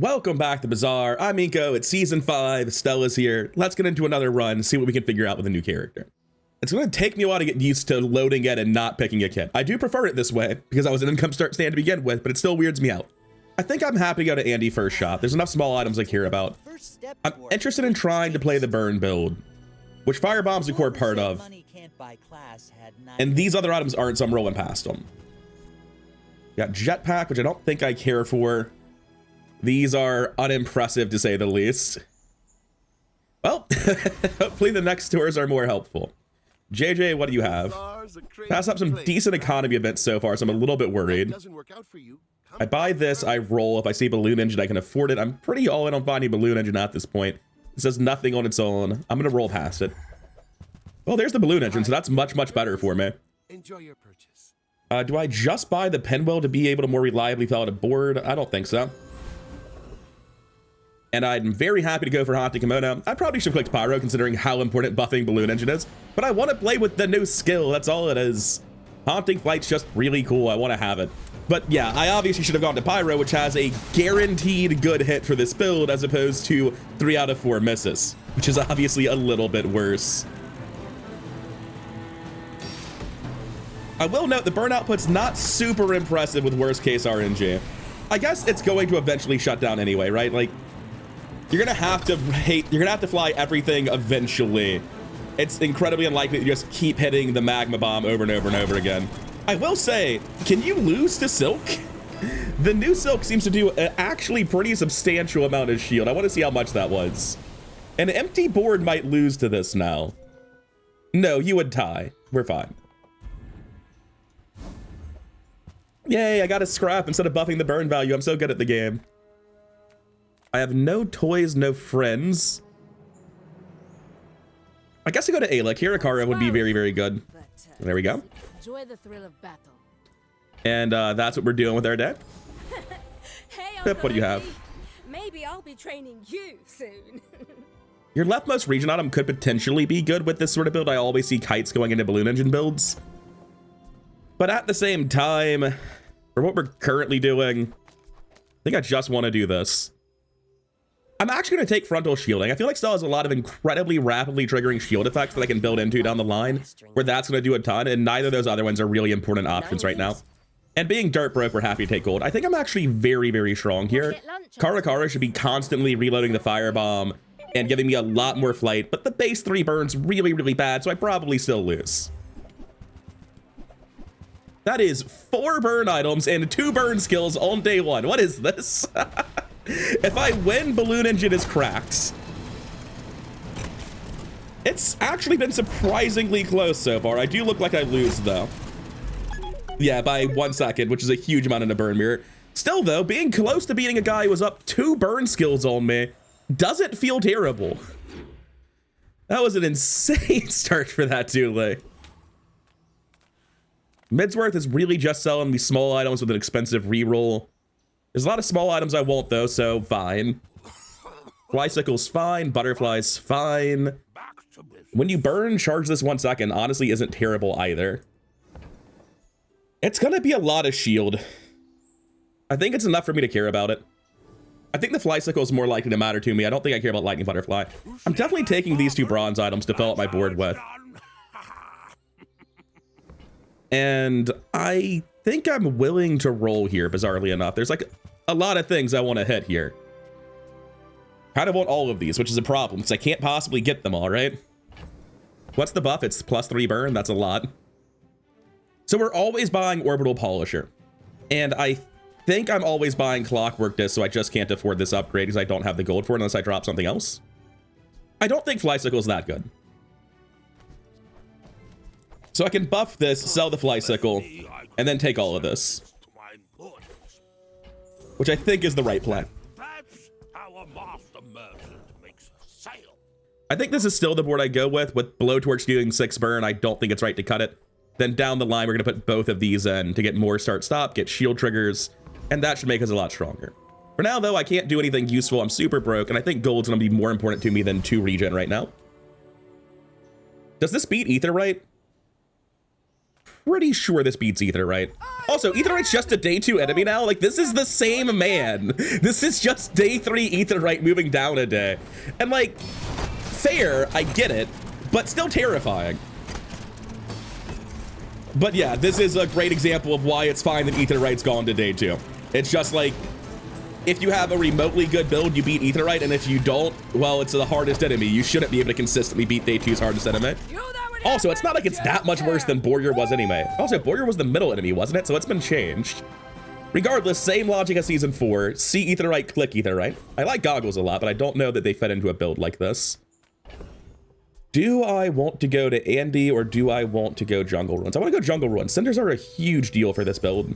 Welcome back to Bazaar. I'm Nico. It's season 5. Stella's here. Let's get into another run, see what we can figure out with a new character. It's going to take me a while to get used to loading it and not picking a kit. I do prefer it this way because I was an income start stand to begin with, but it still weirds me out. I think I'm happy to go to Andy first shot. There's enough small items I care about. I'm interested in trying to play the burn build, which Firebomb's a core part of. And these other items aren't, so I'm rolling past them. Got Jetpack, which I don't think I care for. These are unimpressive to say the least. Well, hopefully the next tours are more helpful. JJ, what do you have? Pass up some decent economy events so far, so I'm a little bit worried. I buy this, I roll. If I see Balloon Engine, I can afford it. I'm pretty all in on finding Balloon Engine at this point. It says nothing on its own. I'm gonna roll past it. Well, there's the Balloon Engine, so that's much, much better for me. Enjoy your purchase. Do I just buy the Pinwheel to be able to more reliably fill out a board? I don't think so. And I'm very happy to go for Haunting Kimono. I probably should have clicked Pyro considering how important buffing Balloon Engine is, but I want to play with the new skill. That's all it is. Haunting Flight's just really cool. I want to have it. But yeah, I obviously should have gone to Pyro, which has a guaranteed good hit for this build as opposed to 3 out of 4 misses, which is obviously a little bit worse. I will note the burn output's not super impressive with worst case RNG. I guess it's going to eventually shut down anyway, right? Like, you're gonna have to fly everything eventually. It's incredibly unlikely that you just keep hitting the magma bomb over and over and over again. I will say, can you lose to Silk? The new Silk seems to do an actually pretty substantial amount of shield. I want to see how much that was. An empty board might lose to this now. No, you would tie. We're fine. Yay, I got a scrap instead of buffing the burn value. I'm so good at the game. I have no toys, no friends. I guess I go to Alec. Hirakaru would be very, very good. There we go. Enjoy the thrill of battle. And that's what we're doing with our day. Hey, Pip, what do you have? Maybe I'll be training you soon. Your leftmost region item could potentially be good with this sort of build. I always see kites going into Balloon Engine builds. But at the same time, for what we're currently doing, I think I just want to do this. I'm actually going to take frontal shielding. I feel like Stelle has a lot of incredibly rapidly triggering shield effects that I can build into down the line, where that's going to do a ton, and neither of those other ones are really important options right now. And being dirt broke, we're happy to take gold. I think I'm actually very, very strong here. Karakara should be constantly reloading the firebomb and giving me a lot more flight, but the base 3 burns really, really bad, so I probably still lose. That is 4 burn items and 2 burn skills on day 1. What is this? If I win, Balloon Engine is cracked. It's actually been surprisingly close so far. I do look like I lose, though. Yeah, by 1 second, which is a huge amount in a burn mirror. Still, though, being close to beating a guy who was up 2 burn skills on me doesn't feel terrible. That was an insane start for that Thule. Midsworth is really just selling me small items with an expensive reroll. There's a lot of small items I won't, though, so fine. Flycicle's fine. Butterfly's fine. When you burn, charge this 1 second honestly isn't terrible either. It's gonna be a lot of shield. I think it's enough for me to care about it. I think the Flycicle is more likely to matter to me. I don't think I care about Lightning Butterfly. I'm definitely taking these 2 bronze items to fill up my board with. And I think I'm willing to roll here, bizarrely enough. There's like a lot of things I want to hit here. Kind of want all of these, which is a problem because I can't possibly get them all, right? What's the buff? It's +3 burn. That's a lot. So we're always buying Orbital Polisher. And I think I'm always buying Clockwork Disc, so I just can't afford this upgrade because I don't have the gold for it unless I drop something else. I don't think Flycicle is that good. So I can buff this, sell the Flycicle, and then take all of this. Which I think is the right plan. I think this is still the board I go with Blowtorch doing 6 burn. I don't think it's right to cut it. Then down the line, we're going to put both of these in to get more start-stop, get shield triggers, and that should make us a lot stronger. For now, though, I can't do anything useful. I'm super broke, and I think gold's going to be more important to me than 2 regen right now. Does this beat Ether right? pretty sure this beats Aetherite. Also, Aetherite's just a day 2 enemy now. Like, this is the same man. This is just day 3 Aetherite moving down a day. And like, fair, I get it, but still terrifying. But yeah, this is a great example of why it's fine that Aetherite's gone to day 2. It's just like, if you have a remotely good build, you beat Aetherite, and if you don't, well, it's the hardest enemy. You shouldn't be able to consistently beat day 2's hardest enemy. Also, it's not like it's that much worse than Borger was anyway. Also, Borger was the middle enemy, wasn't it? So it's been changed. Regardless, same logic as season 4. See Aetherite, click Aetherite. I like goggles a lot, but I don't know that they fit into a build like this. Do I want to go to Andy or do I want to go Jungle Ruins? I want to go Jungle Ruins. Cinders are a huge deal for this build.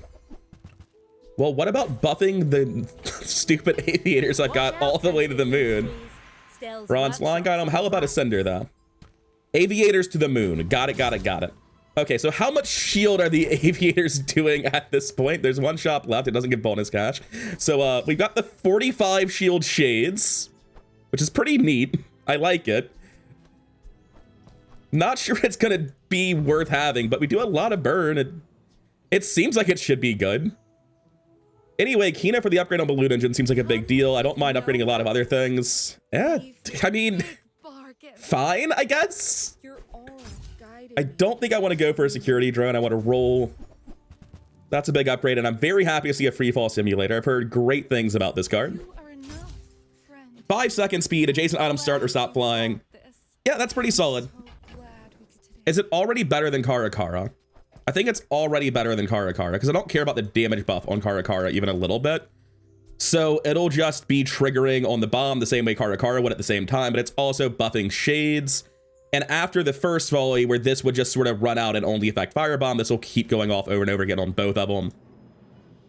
Well, what about buffing the stupid aviators that got all the way to the moon? Bronze flying item. How about a Cinder, though? Aviators to the moon. Got it, got it, got it. Okay, so how much shield are the aviators doing at this point? There's one shop left. It doesn't give bonus cash. So we've got the 45 shield shades, which is pretty neat. I like it. Not sure it's going to be worth having, but we do a lot of burn. It seems like it should be good. Anyway, Kina for the upgrade on Balloon Engine seems like a big deal. I don't mind upgrading a lot of other things. Yeah, I mean, fine, I guess. I don't think I want to go for a security drone. I want to roll. That's a big upgrade, and I'm very happy to see a free fall simulator. I've heard great things about this card. 5-second speed, adjacent items start or stop flying. Yeah, that's pretty solid. Is it already better than Kara Kara? I think it's already better than Kara Kara because I don't care about the damage buff on Kara Kara even a little bit. So it'll just be triggering on the bomb the same way Kara Kara would at the same time, but it's also buffing shades. And after the first volley where this would just sort of run out and only affect Firebomb, this will keep going off over and over again on both of them.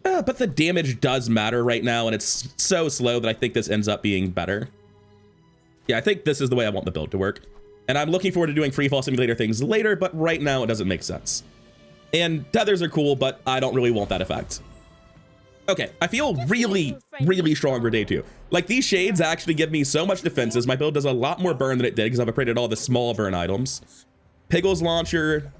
But the damage does matter right now, and it's so slow that I think this ends up being better. Yeah, I think this is the way I want the build to work. And I'm looking forward to doing free fall simulator things later, but right now it doesn't make sense. And tethers are cool, but I don't really want that effect. Okay, I feel really, really strong for day 2. Like, these shades actually give me so much defenses. My build does a lot more burn than it did because I've upgraded all the small burn items. Piggles Launcher,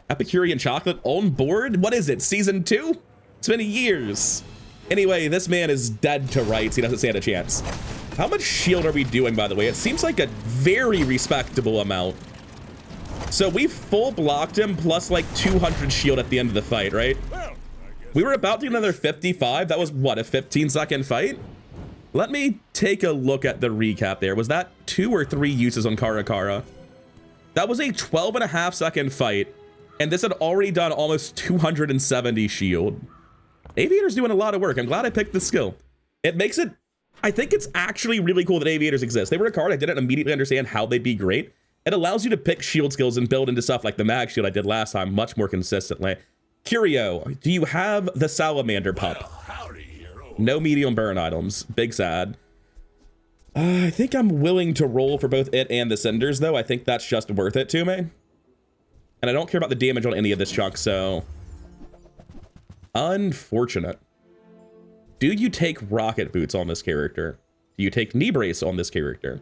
Epicurean Chocolate on board? What is it, season 2? It's been years. Anyway, this man is dead to rights. He doesn't stand a chance. How much shield are we doing, by the way? It seems like a very respectable amount. So we full blocked him plus like 200 shield at the end of the fight, right? We were about to get another 55. That was what, a 15-second fight? Let me take a look at the recap there. Was that 2 or 3 uses on Kara Kara? That was a 12.5-second fight, and this had already done almost 270 shield. Aviator's doing a lot of work. I'm glad I picked this skill. It makes it, I think it's actually really cool that aviators exist. They were a card I didn't immediately understand how they'd be great. It allows you to pick shield skills and build into stuff like the mag shield I did last time much more consistently. Curio, do you have the salamander pup? No medium burn items. Big sad. I think I'm willing to roll for both it and the cinders, though. I think that's just worth it to me. And I don't care about the damage on any of this chunk, so... Unfortunate. Do you take rocket boots on this character? Do you take knee brace on this character?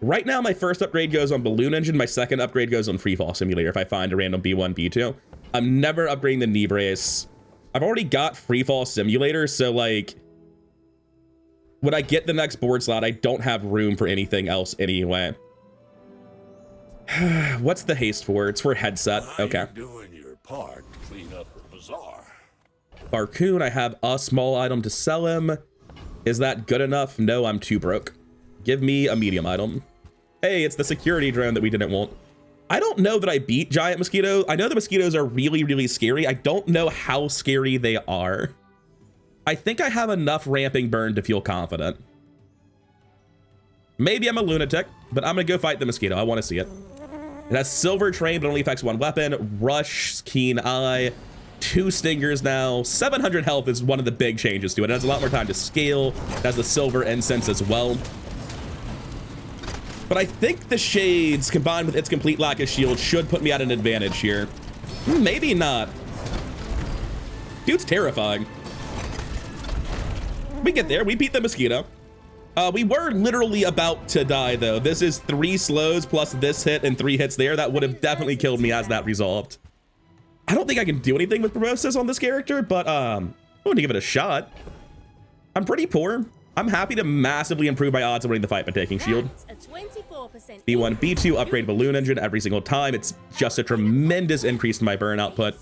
Right now, my first upgrade goes on Balloon Engine. My second upgrade goes on Free Fall Simulator if I find a random B1, B2. I'm never upgrading the knee brace. I've already got Free Fall Simulator, so like, when I get the next board slot, I don't have room for anything else anyway. What's the haste for? It's for headset. Okay. Doing your part to clean up the bazaar. Barcoon, I have a small item to sell him. Is that good enough? No, I'm too broke. Give me a medium item. Hey, it's the security drone that we didn't want. I don't know that I beat giant mosquito. I know the mosquitoes are really, really scary. I don't know how scary they are. I think I have enough ramping burn to feel confident. Maybe I'm a lunatic, but I'm gonna go fight the mosquito. I want to see it. It has silver train, but only affects 1 weapon. Rush, keen eye, 2 stingers now. 700 health is one of the big changes to it. It has a lot more time to scale. It has the silver incense as well. But I think the shades, combined with its complete lack of shield, should put me at an advantage here. Maybe not. Dude's terrifying. We get there. We beat the mosquito. We were literally about to die, though. This is 3 slows plus this hit and 3 hits there. That would have definitely killed me as that resolved. I don't think I can do anything with proboscis on this character, but I'm going to give it a shot. I'm pretty poor. I'm happy to massively improve my odds of winning the fight by taking shield. That's a 24% B1, B2, upgrade balloon engine every single time. It's just a tremendous increase in my burn output.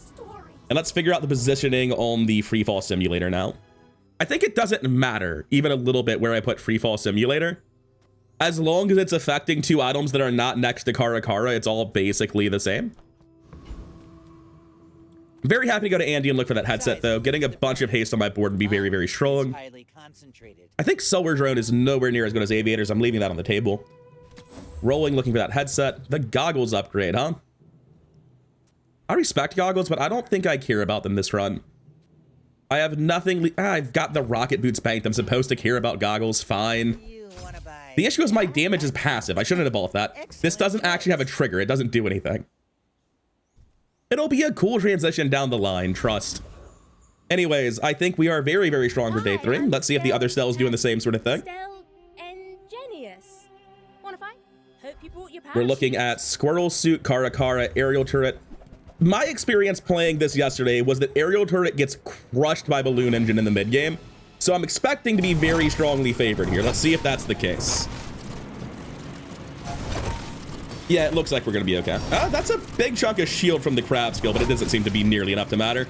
And let's figure out the positioning on the free fall simulator now. I think it doesn't matter even a little bit where I put free fall simulator. As long as it's affecting 2 items that are not next to Kara, it's all basically the same. Very happy to go to Andy and look for that headset, though. Getting a bunch of haste on my board would be very, very strong. I think Solar Drone is nowhere near as good as Aviators. I'm leaving that on the table. Rolling, looking for that headset. The goggles upgrade, huh? I respect goggles, but I don't think I care about them this run. I have nothing. I've got the rocket boots banked. I'm supposed to care about goggles. Fine. The issue is my damage is passive. I shouldn't have evolved that. This doesn't actually have a trigger. It doesn't do anything. It'll be a cool transition down the line, trust. Anyways, I think we are very, very strong for day 3. Let's see if the other Stelle is doing the same sort of thing. Stelle and Genius. Wanna fight? Hope you brought your We're looking at Squirrel Suit, Kara, Aerial Turret. My experience playing this yesterday was that Aerial Turret gets crushed by Balloon Engine in the mid game. So I'm expecting to be very strongly favored here. Let's see if that's the case. Yeah, it looks like we're going to be okay. That's a big chunk of shield from the crab skill, but it doesn't seem to be nearly enough to matter.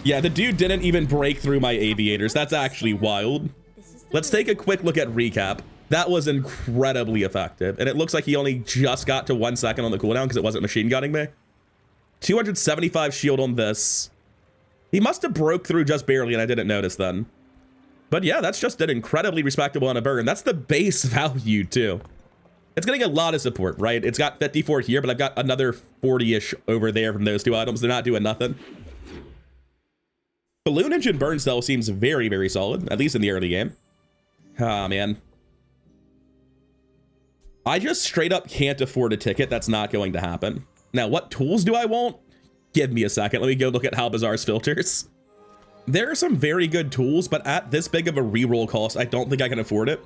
Yeah, the dude didn't even break through my aviators. That's actually wild. Let's take a quick look at recap. That was incredibly effective. And it looks like he only just got to 1 second on the cooldown because it wasn't machine gunning me. 275 shield on this. He must have broke through just barely and I didn't notice then. But yeah, that's just an incredibly respectable on a burn. That's the base value too. It's getting a lot of support, right? It's got 54 here, but I've got another 40-ish over there from those 2 items. They're not doing nothing. Balloon Engine burn cell seems very, very solid, at least in the early game. Ah, man. I just straight up can't afford a ticket. That's not going to happen. Now, what tools do I want? Give me a second. Let me go look at how Bazaar's filters. There are some very good tools, but at this big of a reroll cost, I don't think I can afford it.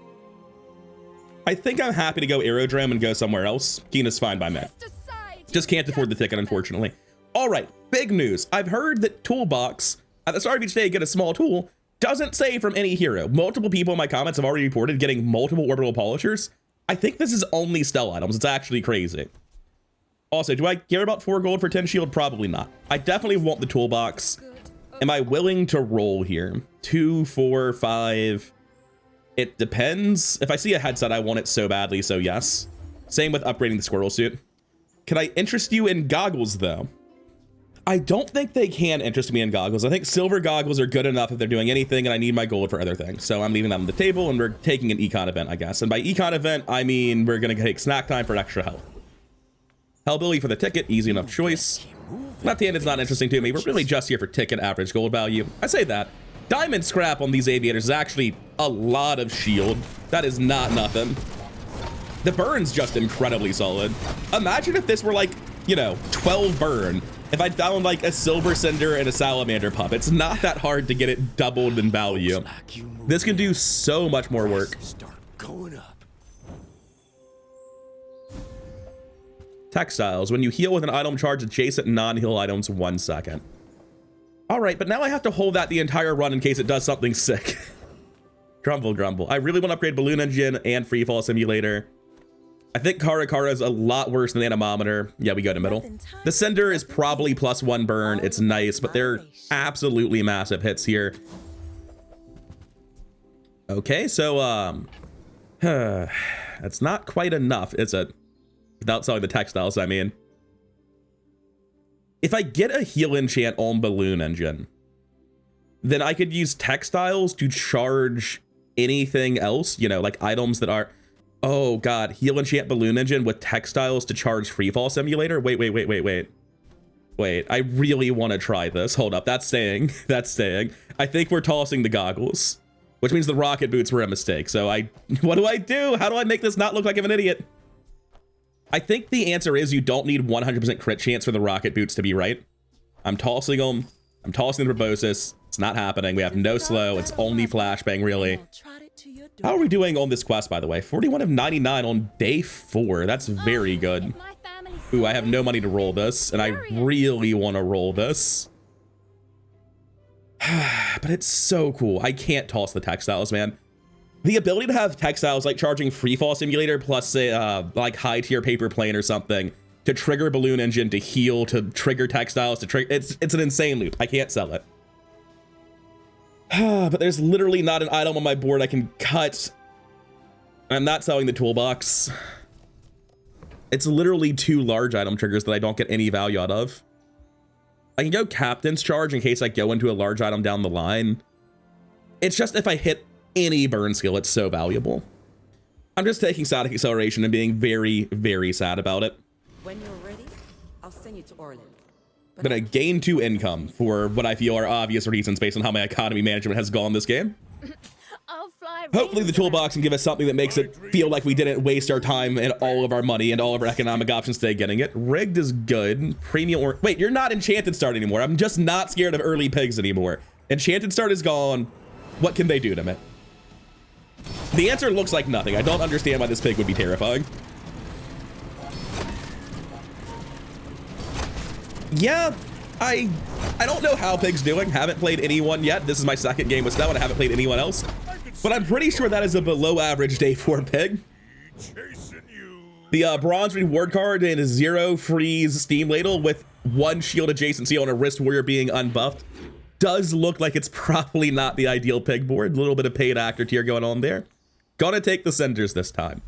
I think I'm happy to go Aerodrome and go somewhere else. Keena's fine by me. Just can't afford the ticket, unfortunately. All right, big news. I've heard that Toolbox, at the start of each day, get a small tool, doesn't say from any hero. Multiple people in my comments have already reported getting multiple orbital polishers. I think this is only Stelle items. It's actually crazy. Also, do I care about 4 gold for 10 shield? Probably not. I definitely want the Toolbox. Am I willing to roll here? 2, 4, 5... It depends. If I see a headset, I want it so badly, so yes. Same with upgrading the Squirrel Suit. Can I interest you in goggles, though? I don't think they can interest me in goggles. I think silver goggles are good enough if they're doing anything, and I need my gold for other things. So I'm leaving that on the table, and we're taking an econ event, I guess. And by econ event, I mean we're going to take snack time for extra health. Hellbilly for the ticket, easy enough choice. Left-hand is not interesting to me. We're really just here for ticket average gold value. I say that. Diamond scrap on these aviators is actually a lot of shield. That is not nothing. The burn's just incredibly solid. Imagine if this were like, you know, 12 burn. If I found like a silver cinder and a salamander pup, it's not that hard to get it doubled in value. This can do so much more work. Start going up. Textiles. When you heal with an item, charge adjacent non-heal items 1 second. All right, but now I have to hold that the entire run in case it does something sick. Grumble, grumble. I really want to upgrade Balloon Engine and Freefall Simulator. I think Kara is a lot worse than the Anemometer. Yeah, we go to middle. The Cinder is probably +1 burn. It's nice, but they're absolutely massive hits here. Okay, so, that's not quite enough, is it? Without selling the Textiles, I mean. If I get a heal enchant on Balloon Engine, then I could use Textiles to charge anything else, you know, like items that are, oh God, heal enchant Balloon Engine with Textiles to charge Freefall Simulator. Wait. I really want to try this. Hold up, that's staying. That's staying. I think we're tossing the goggles, which means the rocket boots were a mistake. So what do I do? How do I make this not look like I'm an idiot? I think the answer is you don't need 100% crit chance for the rocket boots to be right. I'm tossing them. I'm tossing the proboscis. It's not happening. We have no slow. It's only flashbang, really. to your door. How are we doing on this quest, by the way? 41 of 99 on day 4. That's very good. If my family Ooh, I have no money to roll this, and I really want to roll this. But it's so cool. I can't toss the textiles, man. The ability to have textiles like charging free fall simulator plus like high tier paper plane or something to trigger balloon engine, to heal, to trigger textiles, to trigger, it's an insane loop. I can't sell it. But there's literally not an item on my board I can cut. I'm not selling the toolbox. It's literally 2 large item triggers that I don't get any value out of. I can go Captain's Charge in case I go into a large item down the line. It's just if I hit any burn skill, it's so valuable. I'm just taking static acceleration and being very, very sad about it. When you're ready, I'll send you to Orland. But I gain 2 income for what I feel are obvious reasons based on how my economy management has gone this game. I'll fly. Hopefully the toolbox can give us something that makes it feel like we didn't waste our time and all of our money and all of our economic options today getting it. Rigged is good. Premium or wait, you're not Enchanted Start anymore. I'm just not scared of early pigs anymore. Enchanted Start is gone. What can they do to me? The answer looks like nothing. I don't understand why this pig would be terrifying. Yeah, I don't know how Pig's doing. Haven't played anyone yet. This is my 2nd game with Stelle and I haven't played anyone else. But I'm pretty sure that is a below average day 4 Pig. The bronze reward card and a 0 freeze steam ladle with 1 shield adjacency on a wrist warrior being unbuffed does look like it's probably not the ideal Pig board. A little bit of paid actor tier going on there. Gonna take the centers this time.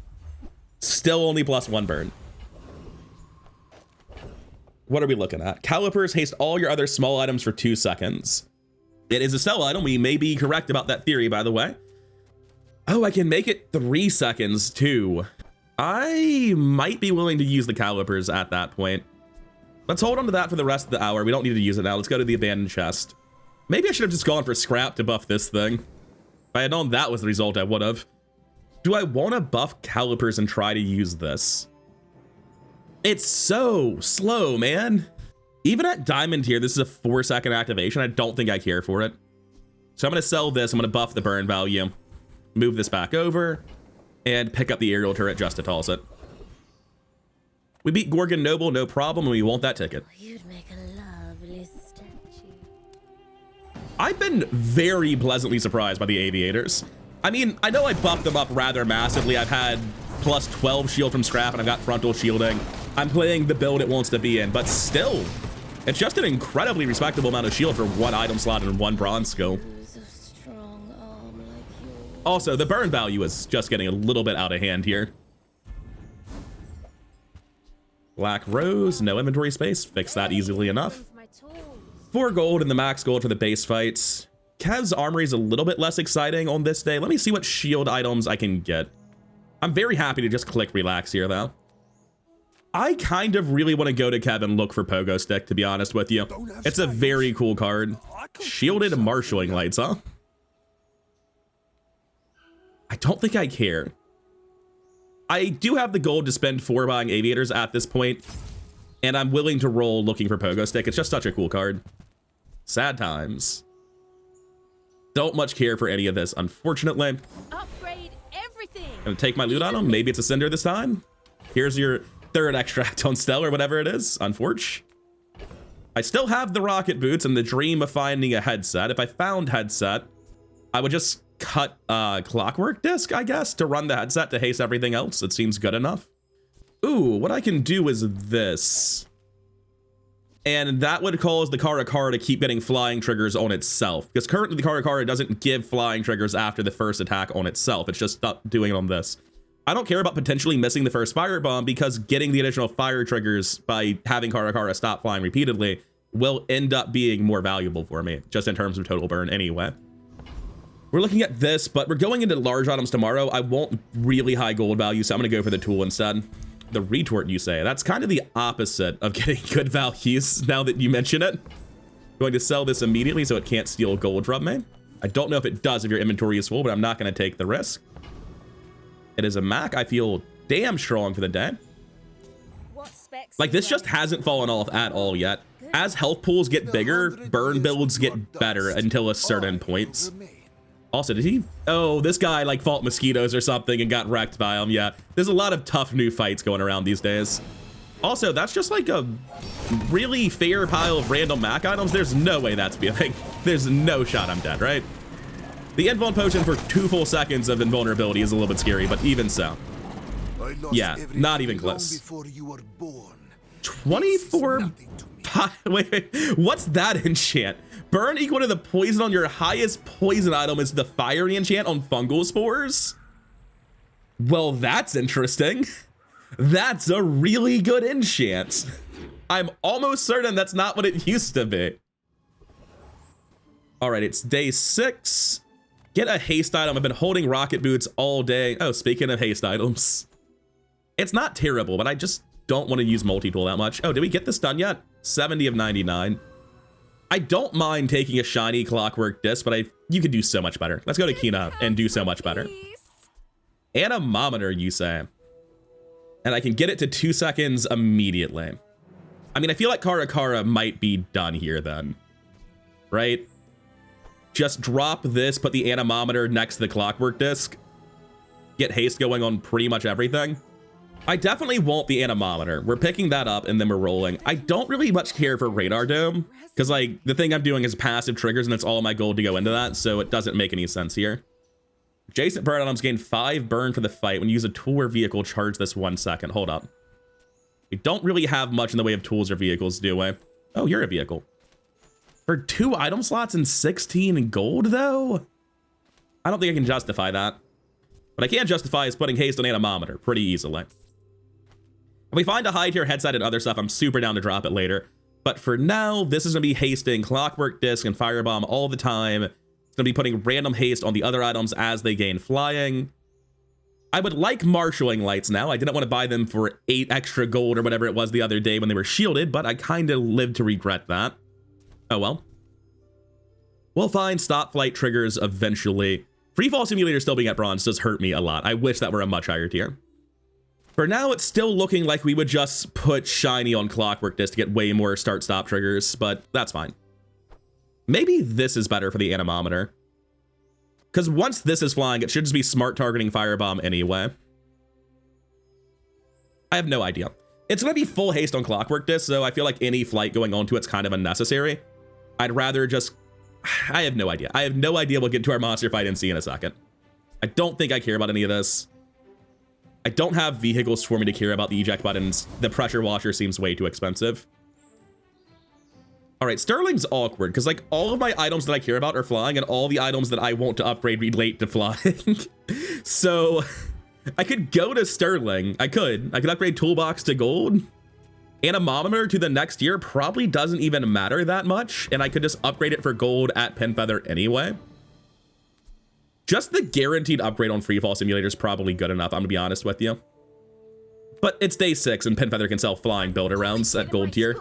Still only +1 burn. What are we looking at? Calipers haste all your other small items for 2 seconds. It is a sell item. We may be correct about that theory, by the way. Oh, I can make it 3 seconds too. I might be willing to use the calipers at that point. Let's hold on to that for the rest of the hour. We don't need to use it now. Let's go to the abandoned chest. Maybe I should have just gone for scrap to buff this thing. If I had known that was the result, I would have. Do I want to buff calipers and try to use this? It's so slow, man. Even at diamond tier, this is a 4-second activation. I don't think I care for it. So I'm going to sell this. I'm going to buff the burn value, move this back over, and pick up the aerial turret just to toss it. We beat Gorgon Noble, no problem, and we want that ticket. You'd make a lovely statue. I've been very pleasantly surprised by the aviators. I mean, I know I buffed them up rather massively. I've had +12 shield from scrap, and I've got frontal shielding. I'm playing the build it wants to be in, but still, it's just an incredibly respectable amount of shield for 1 item slot and 1 bronze skill. Also, the burn value is just getting a little bit out of hand here. Black Rose, no inventory space. Fix that easily enough. 4 gold and the max gold for the base fights. Kev's armory is a little bit less exciting on this day. Let me see what shield items I can get. I'm very happy to just click relax here, though. I kind of really want to go to Kev and look for Pogo Stick, to be honest with you. It's a very cool card. Shielded marshalling lights, huh? I don't think I care. I do have the gold to spend 4 buying aviators at this point, and I'm willing to roll looking for Pogo Stick. It's just such a cool card. Sad times. Don't much care for any of this, unfortunately. Upgrade everything. Gonna take my loot on him. Maybe it's a cinder this time. Here's your 3rd extract on Stelle or whatever it is. Unfortunate. I still have the rocket boots and the dream of finding a headset. If I found headset, I would just cut clockwork disc, I guess, to run the headset to haste everything else. It seems good enough. Ooh, what I can do is this. And that would cause the Karakara to keep getting flying triggers on itself. Because currently the Karakara doesn't give flying triggers after the first attack on itself. It's just not doing it on this. I don't care about potentially missing the first firebomb because getting the additional fire triggers by having Karakara stop flying repeatedly will end up being more valuable for me, just in terms of total burn anyway. We're looking at this, but we're going into large items tomorrow. I want really high gold value, so I'm going to go for the tool instead. The retort, you say? That's kind of the opposite of getting good values now that you mention it. Going to sell this immediately so it can't steal gold from me. I don't know if it does if your inventory is full, but I'm not going to take the risk. It is a Mac. I feel damn strong for the day. Like, this just hasn't fallen off at all yet. As health pools get bigger, burn builds get better until a certain point. Also, did he? Oh, this guy like fought mosquitoes or something and got wrecked by them. Yeah, there's a lot of tough new fights going around these days. Also, that's just like a really fair pile of random Mac items. There's no way that's being. There's no shot I'm dead, right? The invuln potion for 2 full seconds of invulnerability is a little bit scary, but even so. Yeah, not even close. 24. Wait, what's that enchant? Burn equal to the poison on your highest poison item is the fiery enchant on fungal spores? Well, that's interesting. That's a really good enchant. I'm almost certain that's not what it used to be. All right, it's day 6. Get a haste item. I've been holding rocket boots all day. Oh, speaking of haste items, it's not terrible, but I just don't want to use multi-tool that much. Oh, did we get this done yet? 70 of 99. I don't mind taking a shiny clockwork disc, but you could do so much better. Let's go to Kina and do so much better. Anemometer, you say? And I can get it to 2 seconds immediately. I mean, I feel like Karakara might be done here then, right? Just drop this, put the anemometer next to the clockwork disc, get haste going on pretty much everything. I definitely want the anemometer. We're picking that up and then we're rolling. I don't really much care for radar dome because like the thing I'm doing is passive triggers and it's all my gold to go into that, so it doesn't make any sense here. Adjacent burn items gain 5 burn for the fight. When you use a tool or vehicle, charge this 1 second. Hold up. We don't really have much in the way of tools or vehicles, do we? Oh, you're a vehicle. For 2 item slots and 16 gold, though? I don't think I can justify that. What I can justify is putting haste on anemometer pretty easily. If we find a high tier headset and other stuff, I'm super down to drop it later. But for now, this is going to be hasting clockwork disc and firebomb all the time. It's going to be putting random haste on the other items as they gain flying. I would like marshalling lights now. I didn't want to buy them for 8 extra gold or whatever it was the other day when they were shielded, but I kind of lived to regret that. Oh well. We'll find stop flight triggers eventually. Freefall Simulator still being at bronze does hurt me a lot. I wish that were a much higher tier. For now, it's still looking like we would just put shiny on clockwork disc to get way more start stop triggers, but that's fine. Maybe this is better for the anemometer. Because once this is flying, it should just be smart targeting firebomb anyway. I have no idea. It's going to be full haste on clockwork disc, so I feel like any flight going onto it's kind of unnecessary. I'd rather just... I have no idea. I have no idea we'll get to our monster fight and see in a second. I don't think I care about any of this. I don't have vehicles for me to care about the eject buttons. The pressure washer seems way too expensive. All right, Sterling's awkward because like all of my items that I care about are flying and all the items that I want to upgrade relate to flying. So I could go to Sterling. I could upgrade toolbox to gold. Anemometer to the next year probably doesn't even matter that much. And I could just upgrade it for gold at Pinfeather anyway. Just the guaranteed upgrade on Freefall Simulator is probably good enough, I'm gonna be honest with you. But it's day 6 and Pinfeather can sell flying build-arounds at gold tier.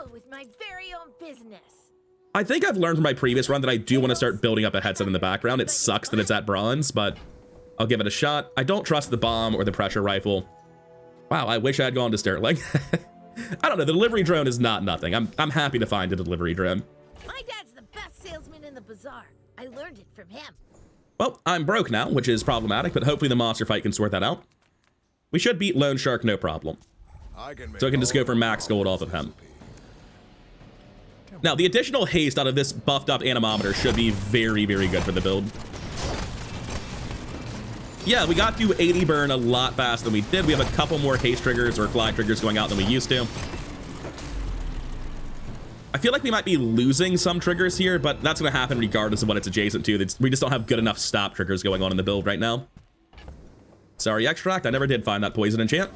I think I've learned from my previous run that I do want to start building up a headset in the background. It sucks that it's at bronze, but I'll give it a shot. I don't trust the bomb or the pressure rifle. Wow, I wish I had gone to Sterling. I don't know, the delivery drone is not nothing. I'm happy to find a delivery drone. My dad's the best salesman in the Bazaar. I learned it from him. Well, I'm broke now, which is problematic, but hopefully the monster fight can sort that out. We should beat Lone Shark, no problem. So I can just go for max gold off of him. Now, the additional haste out of this buffed up anemometer should be very, very good for the build. Yeah, we got to 80 burn a lot faster than we did. We have a couple more haste triggers or fly triggers going out than we used to. I feel like we might be losing some triggers here, but that's going to happen regardless of what it's adjacent to. We just don't have good enough stop triggers going on in the build right now. Sorry, Extract. I never did find that poison enchant.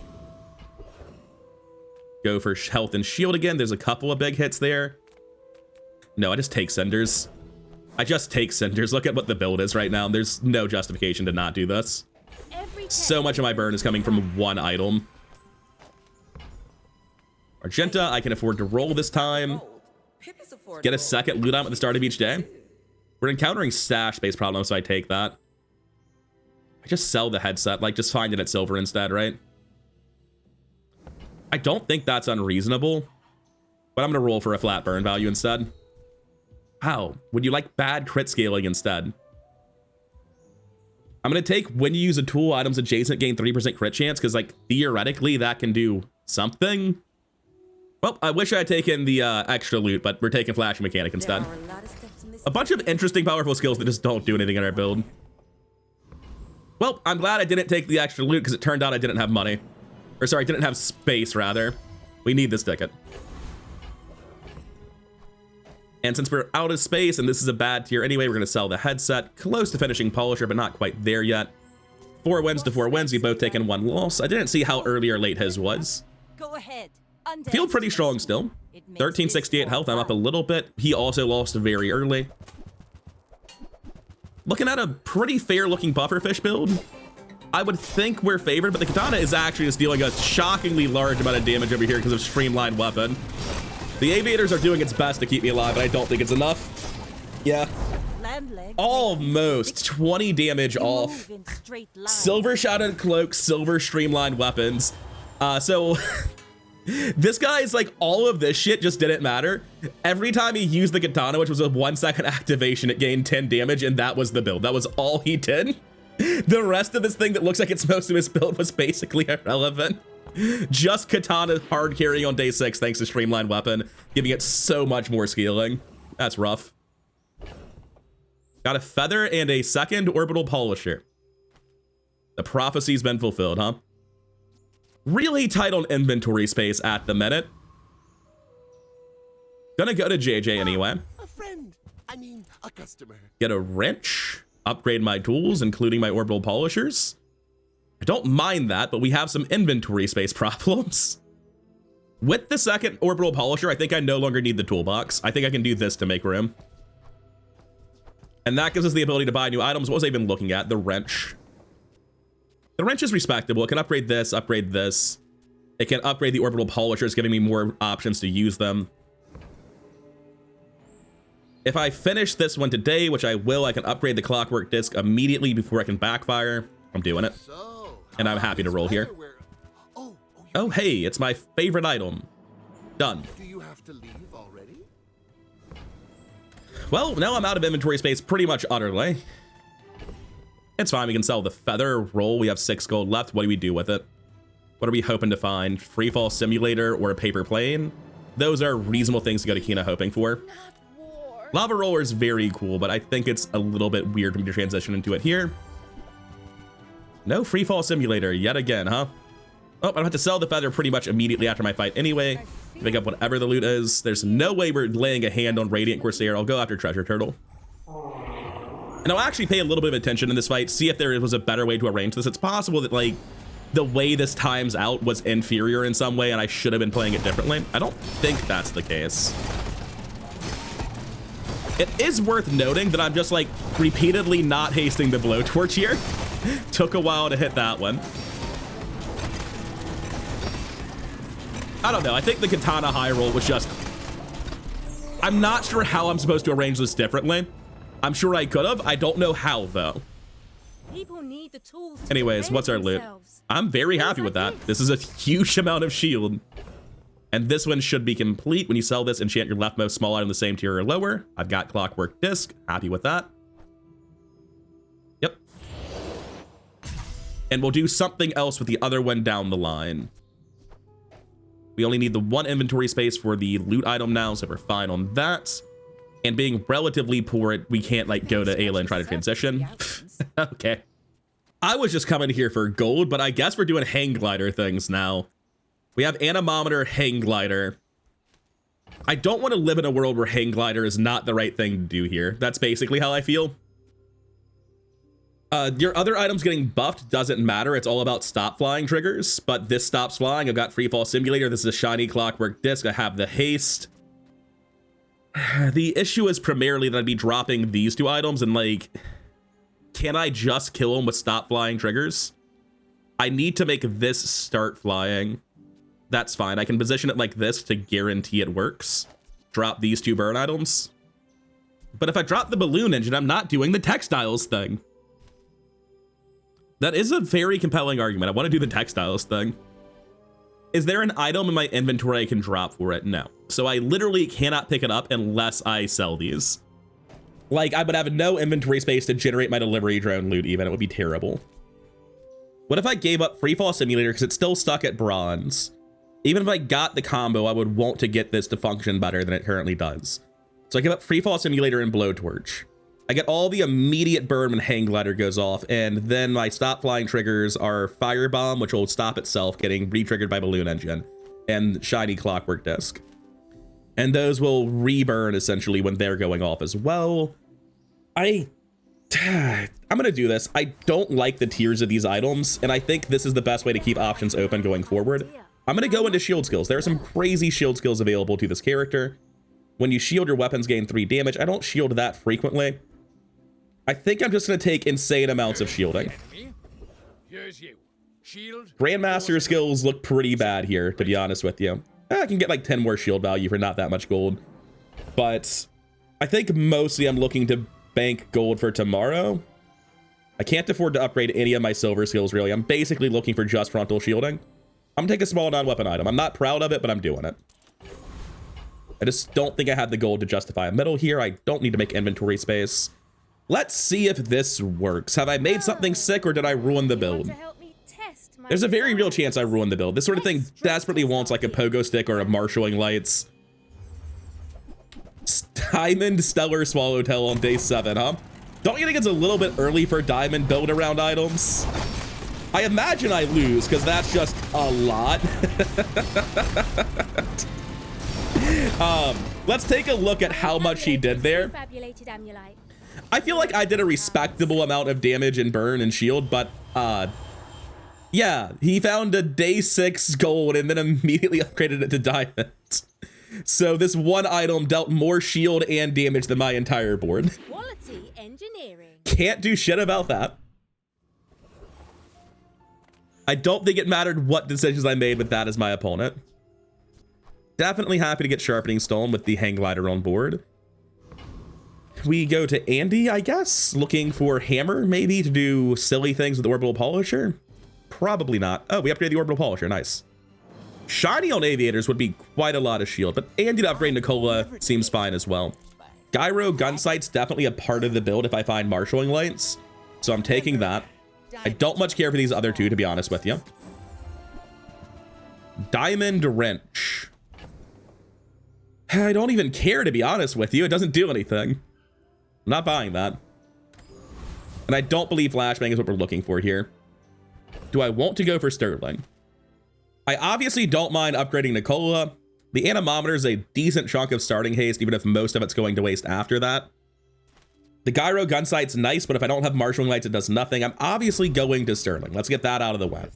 Go for health and shield again. There's a couple of big hits there. No, I just take cinders. I just take cinders. Look at what the build is right now. There's no justification to not do this. So much of my burn is coming from one item. Argenta, I can afford to roll this time. Get a second loot item at the start of each day. We're encountering stash space problems, so I take that. I just sell the headset, like just find it at silver instead, right? I don't think that's unreasonable, but I'm gonna roll for a flat burn value instead. How? Would you like bad crit scaling instead? I'm going to take when you use a tool, items adjacent gain 3% crit chance, because like theoretically that can do something. Well, I wish I had taken the extra loot, but we're taking flashing mechanic instead. There are a lot of steps in this. A bunch of interesting, powerful skills that just don't do anything in our build. Well, I'm glad I didn't take the extra loot because it turned out I didn't have money. Or sorry, I didn't have space, rather. We need this ticket. And since we're out of space and this is a bad tier anyway, we're going to sell the headset. Close to finishing Polisher, but not quite there yet. 4 wins to 4 wins. We've both taken 1 loss. I didn't see how early or late his was. Go ahead. Feel pretty strong still. 1368 health. I'm up a little bit. He also lost very early. Looking at a pretty fair looking pufferfish build. I would think we're favored, but the katana is actually just dealing a shockingly large amount of damage over here because of streamlined weapon. The aviators are doing its best to keep me alive, but I don't think it's enough. Yeah. Almost 20 damage off. Silver shouted cloak, silver streamlined weapons. So this guy's like, all of this shit just didn't matter. Every time he used the katana, which was a 1-second activation, it gained 10 damage, and that was the build. That was all he did. The rest of this thing that looks like it's most of his build was basically irrelevant. Just katana hard carry on day 6 thanks to streamlined weapon, giving it so much more scaling. That's rough. Got a feather and a second orbital polisher. The prophecy's been fulfilled, huh? Really tight on inventory space at the minute. Gonna go to JJ anyway. A friend. I mean, a customer. Get a wrench. Upgrade my tools, including my orbital polishers. I don't mind that, but we have some inventory space problems. With the second orbital polisher, I think I no longer need the toolbox. I think I can do this to make room. And that gives us the ability to buy new items. What was I even looking at? The wrench. The wrench is respectable. It can upgrade this, upgrade this. It can upgrade the orbital polishers, giving me more options to use them. If I finish this one today, which I will, I can upgrade the clockwork disc immediately before I can backfire. I'm doing it. And I'm happy to roll here. Oh, hey, it's my favorite item. Done. Do you have to leave already? Well, now I'm out of inventory space pretty much utterly. It's fine. We can sell the feather roll. We have 6 gold left. What do we do with it? What are we hoping to find? Freefall simulator or a paper plane? Those are reasonable things to go to Kina hoping for. Lava roller is very cool, but I think it's a little bit weird for me to transition into it here. No freefall simulator yet again, huh? Oh, I have to sell the feather pretty much immediately after my fight anyway. Pick up whatever the loot is. There's no way we're laying a hand on Radiant Corsair. I'll go after Treasure Turtle. And I'll actually pay a little bit of attention in this fight, see if there was a better way to arrange this. It's possible that like the way this times out was inferior in some way and I should have been playing it differently. I don't think that's the case. It is worth noting that I'm just like repeatedly not hasting the blowtorch here. Took a while to hit that one. I don't know. I think the katana high roll was just... I'm not sure how I'm supposed to arrange this differently. I'm sure I could have. I don't know how though. People need the tools to Anyways, what's our loot? themselves. I'm very happy with that. This is a huge amount of shield. And this one should be complete. When you sell this, enchant your leftmost small item the same tier or lower. I've got clockwork disc. Happy with that. Yep. And we'll do something else with the other one down the line. We only need the 1 inventory space for the loot item now, so we're fine on that. And being relatively poor, we can't like go to Ayla and try to transition. Okay. I was just coming here for gold, but I guess we're doing hang glider things now. We have anemometer, hang glider. I don't want to live in a world where hang glider is not the right thing to do here. That's basically how I feel. Your other items getting buffed doesn't matter. It's all about stop flying triggers, but this stops flying. I've got freefall simulator. This is a shiny clockwork disc. I have the haste. The issue is primarily that I'd be dropping these 2 items and like, can I just kill them with stop flying triggers? I need to make this start flying. That's fine. I can position it like this to guarantee it works. Drop these 2 burn items. But if I drop the balloon engine, I'm not doing the textiles thing. That is a very compelling argument. I want to do the textiles thing. Is there an item in my inventory I can drop for it? No. So I literally cannot pick it up unless I sell these. Like, I would have no inventory space to generate my delivery drone loot even. It would be terrible. What if I gave up Free Fall Simulator because it's still stuck at bronze? Even if I got the combo, I would want to get this to function better than it currently does. So I give up Free Fall Simulator and Blowtorch. I get all the immediate burn when Hang Glider goes off, and then my stop flying triggers are Firebomb, which will stop itself getting re-triggered by Balloon Engine, and Shiny Clockwork Disc. And those will reburn essentially when they're going off as well. I'm gonna do this. I don't like the tiers of these items, and I think this is the best way to keep options open going forward. I'm gonna go into shield skills. There are some crazy shield skills available to this character. When you shield, your weapons gain 3 damage. I don't shield that frequently. I think I'm just gonna take insane amounts of shielding. Grandmaster skills look pretty bad here, to be honest with you. I can get like 10 more shield value for not that much gold. But I think mostly I'm looking to bank gold for tomorrow. I can't afford to upgrade any of my silver skills, really. I'm basically looking for just frontal shielding. I'm gonna take a small non-weapon item. I'm not proud of it, but I'm doing it. I just don't think I have the gold to justify a medal here. I don't need to make inventory space. Let's see if this works. Have I made something sick or did I ruin the build? There's a very real chance I ruined the build. This sort of thing desperately wants like a pogo stick or a marshalling lights. Diamond Stellar Swallowtail on day 7, huh? Don't you think it's a little bit early for diamond build around items? I imagine I lose because that's just a lot. Let's take a look at how much he did there. I feel like I did a respectable amount of damage and burn and shield, but yeah, he found a day 6 gold and then immediately upgraded it to diamond. So this one item dealt more shield and damage than my entire board. Quality engineering. Can't do shit about that. I don't think it mattered what decisions I made with that as my opponent. Definitely happy to get Sharpening Stone with the Hang Glider on board. We go to Andy, I guess, looking for Hammer, maybe, to do silly things with the Orbital Polisher. Probably not. Oh, we upgraded the Orbital Polisher. Nice. Shiny on Aviators would be quite a lot of shield, but Andy to upgrade Ni-Kola seems fine as well. Gyro Gunsight's definitely a part of the build if I find Marshalling Lights, so I'm taking that. I don't much care for these other two, to be honest with you. Diamond Wrench. I don't even care, to be honest with you. It doesn't do anything. I'm not buying that. And I don't believe Flashbang is what we're looking for here. Do I want to go for Sterling? I obviously don't mind upgrading Ni-Kola. The Anemometer is a decent chunk of starting haste, even if most of it's going to waste after that. The Gyro Gunsight's nice, but if I don't have Marshalling Lights, it does nothing. I'm obviously going to Sterling. Let's get that out of the way.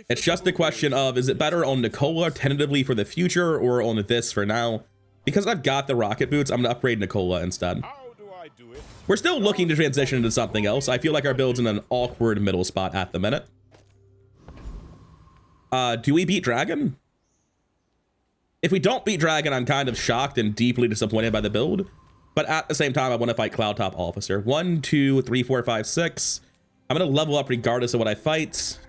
It's just a question of, is it better on Ni-Kola tentatively for the future or on this for now? Because I've got the rocket boots, I'm gonna upgrade Ni-Kola instead. We're still looking to transition into something else. I feel like our build's in an awkward middle spot at the minute. Do we beat Dragon? If we don't beat Dragon, I'm kind of shocked and deeply disappointed by the build. But at the same time, I want to fight Cloud Top Officer. 1, 2, 3, 4, 5, 6. I'm going to level up regardless of what I fight.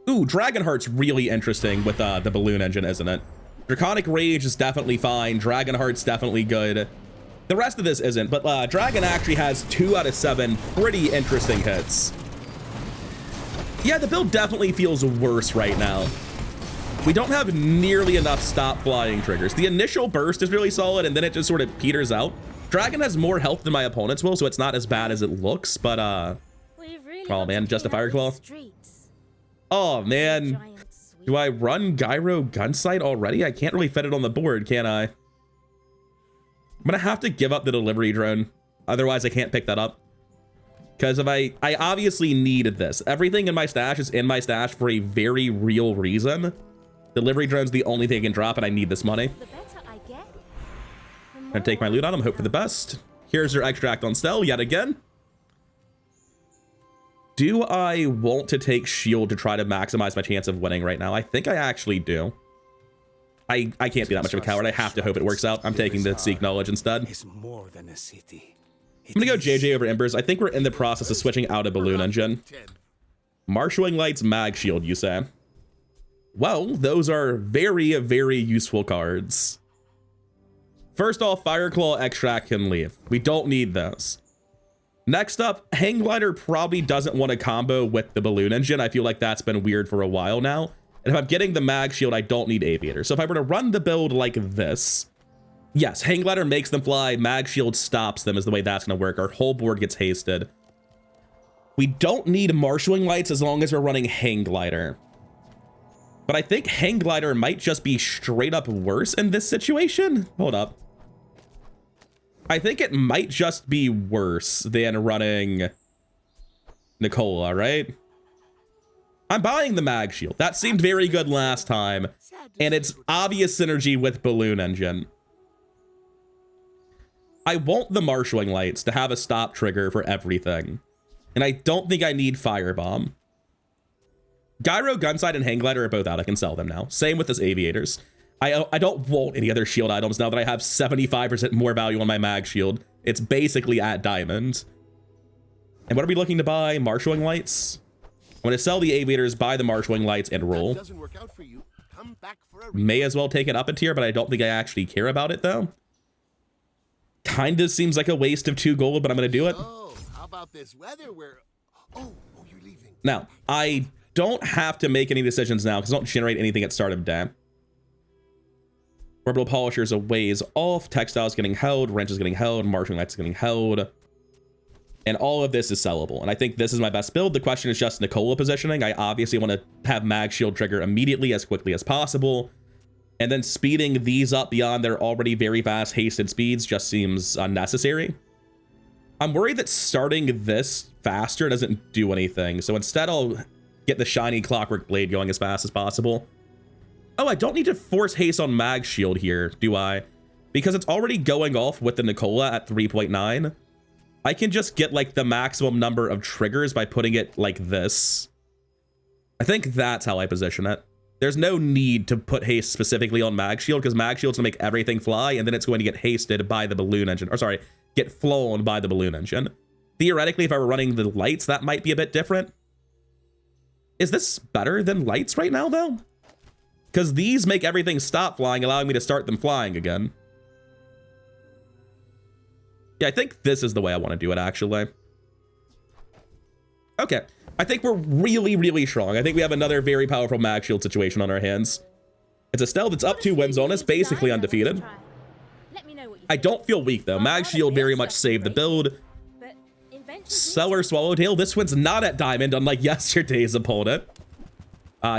Ooh, Dragonheart's really interesting with the balloon engine, isn't it? Draconic Rage is definitely fine. Dragonheart's definitely good. The rest of this isn't, but Dragon actually has 2 out of 7 pretty interesting hits. Yeah, the build definitely feels worse right now. We don't have nearly enough stop flying triggers. The initial burst is really solid, and then it just sort of peters out. Dragon has more health than my opponents will, so it's not as bad as it looks, but oh man, just a Fire Claw. Oh man, do I run Gyro Gunsight already? I can't really fit it on the board, can I? I'm gonna have to give up the delivery drone. Otherwise, I can't pick that up. Because if I obviously needed this. Everything in my stash is in my stash for a very real reason. Delivery drone's the only thing I can drop, and I need this money. I'm gonna take my loot on him, hope for the best. Here's your extract on Stelle yet again. Do I want to take shield to try to maximize my chance of winning right now? I think I actually do. I can't be that much of a coward. I have to hope it works out. I'm taking the Seek Knowledge instead. It's more than a city. I'm gonna go JJ over Embers. I think we're in the process of switching out a Balloon Engine. Marshalling Lights, Mag Shield, you say? Well, those are very, very useful cards. First off, Fire Claw Extract can leave. We don't need those. Next up, Hang Glider probably doesn't want to combo with the Balloon Engine. I feel like that's been weird for a while now. And if I'm getting the Mag Shield, I don't need Aviator. So if I were to run the build like this, yes, Hang Glider makes them fly, Mag Shield stops them is the way that's going to work. Our whole board gets hasted. We don't need Marshalling Lights as long as we're running Hang Glider. But I think Hang Glider might just be straight up worse in this situation. Hold up. I think it might just be worse than running Ni-Kola, right? I'm buying the Mag Shield. That seemed very good last time. And it's obvious synergy with Balloon Engine. I want the Marshalling Lights to have a stop trigger for everything. And I don't think I need Firebomb. Gyro, Gunsight, and Hang Glider are both out. I can sell them now. Same with this Aviators. I don't want any other shield items now that I have 75% more value on my Mag Shield. It's basically at diamond. And what are we looking to buy? Marshalling Lights? I'm going to sell the Aviators, buy the Marshalling Lights, and roll. Doesn't work out for you. Come back for a May as well take it up a tier, but I don't think I actually care about it, though. Kind of seems like a waste of 2 gold, but I'm going to do it. Oh, how about this weather where... Oh, you're leaving. Now, I don't have to make any decisions now because I don't generate anything at start of day. Orbital Polisher is a ways off. Textiles getting held. Wrench is getting held. Marshalling Lights is getting held. And all of this is sellable. And I think this is my best build. The question is just Ni-Kola positioning. I obviously want to have Mag Shield trigger immediately as quickly as possible. And then speeding these up beyond their already very fast hasted speeds just seems unnecessary. I'm worried that starting this faster doesn't do anything. So instead I'll get the shiny Clockwork Blade going as fast as possible. Oh, I don't need to force haste on Mag Shield here, do I? Because it's already going off with the Ni-Kola at 3.9. I can just get like the maximum number of triggers by putting it like this. I think that's how I position it. There's no need to put haste specifically on Mag Shield because Mag Shield's gonna make everything fly and then it's going to get hasted by the Balloon Engine. Or sorry, get flown by the Balloon Engine. Theoretically, if I were running the lights, that might be a bit different. Is this better than lights right now, though? Because these make everything stop flying, allowing me to start them flying again. Yeah, I think this is the way I want to do it, actually. Okay. I think we're really, really strong. I think we have another very powerful Mag Shield situation on our hands. It's a Stelle that's up 2 wins on us, basically undefeated. I don't feel weak, though. Mag Shield very much saved the build. Seller Swallowtail. This one's not at diamond, unlike yesterday's opponent.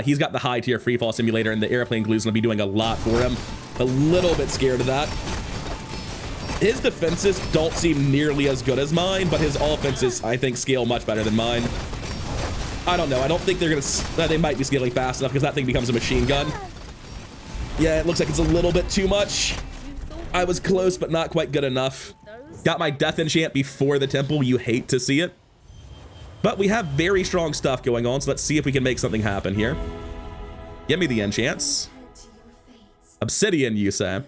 He's got the high tier freefall simulator, and the airplane glue is going to be doing a lot for him. A little bit scared of that. His defenses don't seem nearly as good as mine, but his offenses, I think, scale much better than mine. I don't know. I don't think they're going to... They might be scaling fast enough because that thing becomes a machine gun. Yeah, it looks like it's a little bit too much. I was close, but not quite good enough. Got my death enchant before the temple. You hate to see it. But we have very strong stuff going on, so let's see if we can make something happen here. Give me the enchants. Obsidian, you say?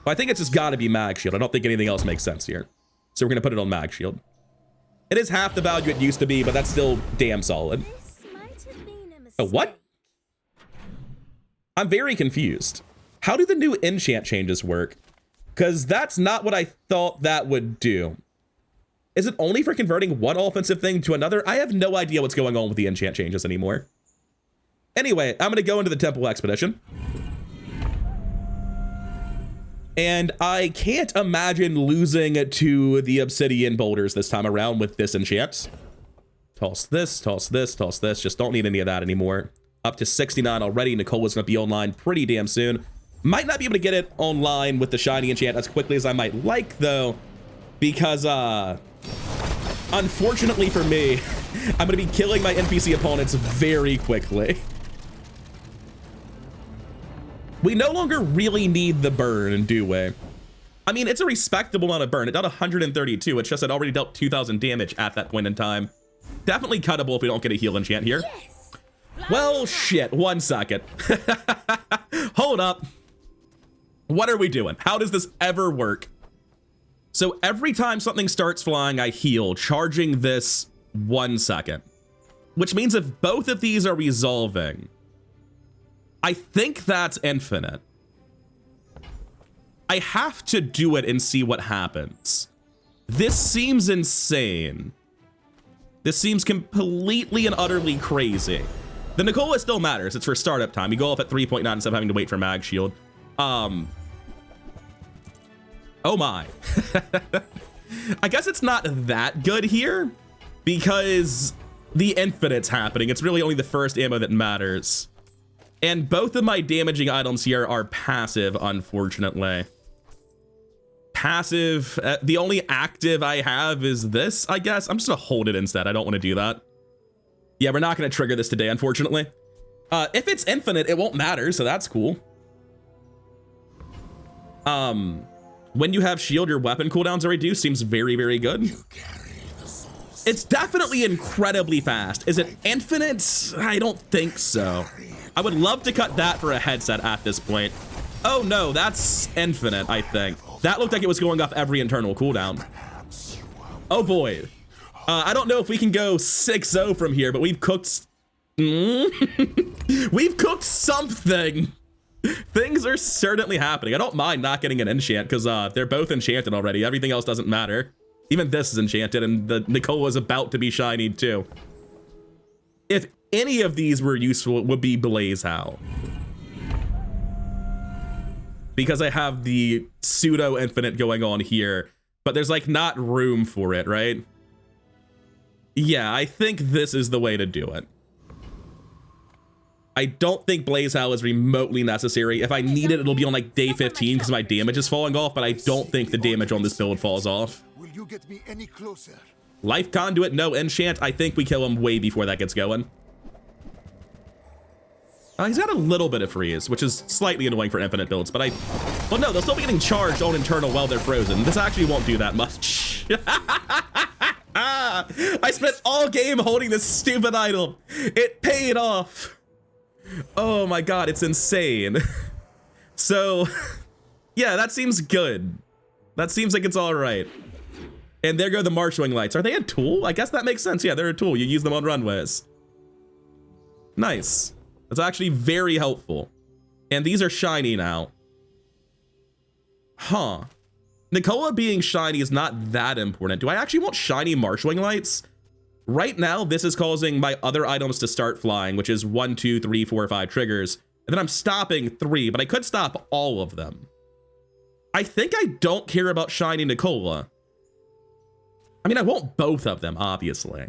Well, I think it's just got to be Mag Shield. I don't think anything else makes sense here. So we're going to put it on Mag Shield. It is half the value it used to be, but that's still damn solid. Oh, what? I'm very confused. How do the new enchant changes work? Because that's not what I thought that would do. Is it only for converting one offensive thing to another? I have no idea what's going on with the enchant changes anymore. Anyway, I'm going to go into the Temple Expedition. And I can't imagine losing to the Obsidian Boulders this time around with this enchant. Toss this, toss this, toss this. Just don't need any of that anymore. Up to 69 already. Ni-Kola's going to be online pretty damn soon. Might not be able to get it online with the shiny enchant as quickly as I might like, though. Because, unfortunately for me, I'm going to be killing my NPC opponents very quickly. We no longer really need the burn, do we? I mean, it's a respectable amount of burn. It dealt 132. It's just it already dealt 2,000 damage at that point in time. Definitely cuttable if we don't get a heal enchant here. Yes. Well, shit. 1 second. Hold up. What are we doing? How does this ever work? So every time something starts flying, I heal, charging this 1 second. Which means if both of these are resolving, I think that's infinite. I have to do it and see what happens. This seems insane. This seems completely and utterly crazy. The Ni-Kola still matters. It's for startup time. You go off at 3.9 instead of having to wait for mag shield. Oh my. I guess it's not that good here because the infinite's happening. It's really only the first ammo that matters. And both of my damaging items here are passive, unfortunately. Passive, the only active I have is this, I guess. I'm just gonna hold it instead. I don't want to do that. Yeah, we're not gonna trigger this today, unfortunately. If it's infinite, it won't matter, so that's cool. When you have shield, your weapon cooldowns are reduced. Seems very, very good. It's definitely incredibly fast. Is it infinite? I don't think so. I would love to cut that for a headset at this point. Oh no, that's infinite, I think. That looked like it was going up every internal cooldown. Oh boy. I don't know if we can go 6-0 from here, but we've cooked... We've cooked something. Things are certainly happening. I don't mind not getting an enchant because they're both enchanted already. Everything else doesn't matter. Even this is enchanted, and the Ni-Kola is about to be shiny too. If any of these were useful, it would be Blaze Howl. Because I have the pseudo infinite going on here, but there's like not room for it, right? Yeah, I think this is the way to do it. I don't think Blaze Howl is remotely necessary. If I need it, it'll be on like day 15 because my damage is falling off, but I don't think the damage on this build falls off. Will you get me any closer? Life Conduit, no enchant. I think we kill him way before that gets going. He's got a little bit of freeze, which is slightly annoying for infinite builds, but well, no, they'll still be getting charged on internal while they're frozen. This actually won't do that much. I spent all game holding this stupid idol. It paid off. Oh my god, it's insane. So, yeah, that seems good. That seems like it's all right. And there go the marshalling lights. Are they a tool? I guess that makes sense. Yeah, they're a tool. You use them on runways. Nice. That's actually very helpful. And these are shiny now. Huh. Ni-Kola being shiny is not that important. Do I actually want shiny marshalling lights? Right now, this is causing my other items to start flying, which is 1, 2, 3, 4, 5 triggers. And then I'm stopping 3, but I could stop all of them. I think I don't care about shiny Ni-Kola. I mean, I want both of them, obviously.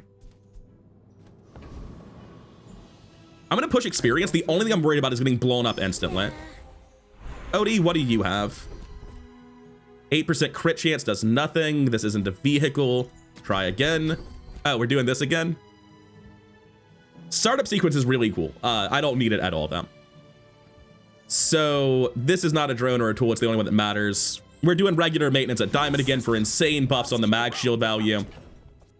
I'm gonna push experience. The only thing I'm worried about is getting blown up instantly. Odie, what do you have? 8% crit chance does nothing. This isn't a vehicle. Try again. Oh, we're doing this again? Startup sequence is really cool. I don't need it at all, though. So this is not a drone or a tool. It's the only one that matters. We're doing regular maintenance at Diamond again for insane buffs on the mag shield value.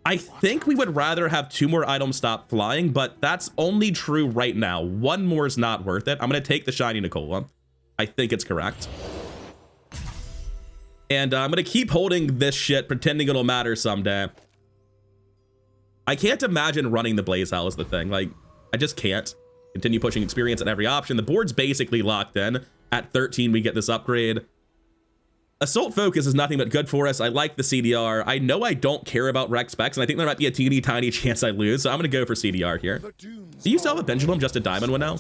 I think we would rather have 2 more items stop flying, but that's only true right now. 1 more is not worth it. I'm going to take the shiny Ni-Kola. I think it's correct. And I'm going to keep holding this shit, pretending it'll matter someday. I can't imagine running the Blaze Howl is the thing. Like, I just can't. Continue pushing experience at every option. The board's basically locked in. At 13, we get this upgrade. Assault Focus is nothing but good for us. I like the CDR. I know I don't care about Rec Specs, and I think there might be a teeny tiny chance I lose, so I'm going to go for CDR here. Do you still have a pendulum, just a diamond one now?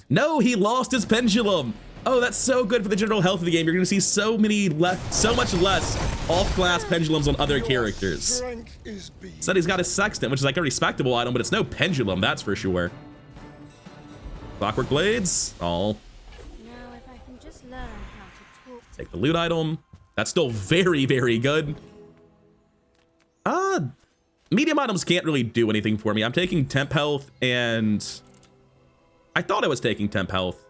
No, he lost his pendulum. Oh, that's so good for the general health of the game. You're going to see so much less off-class pendulums on other characters. Said he's got his sextant, which is like a respectable item, but it's no pendulum, that's for sure. Clockwork Blades. Oh. Now, if I can just learn how to talk to Take the loot item. That's still very, very good. Medium items can't really do anything for me. I'm taking temp health, and I thought I was taking temp health.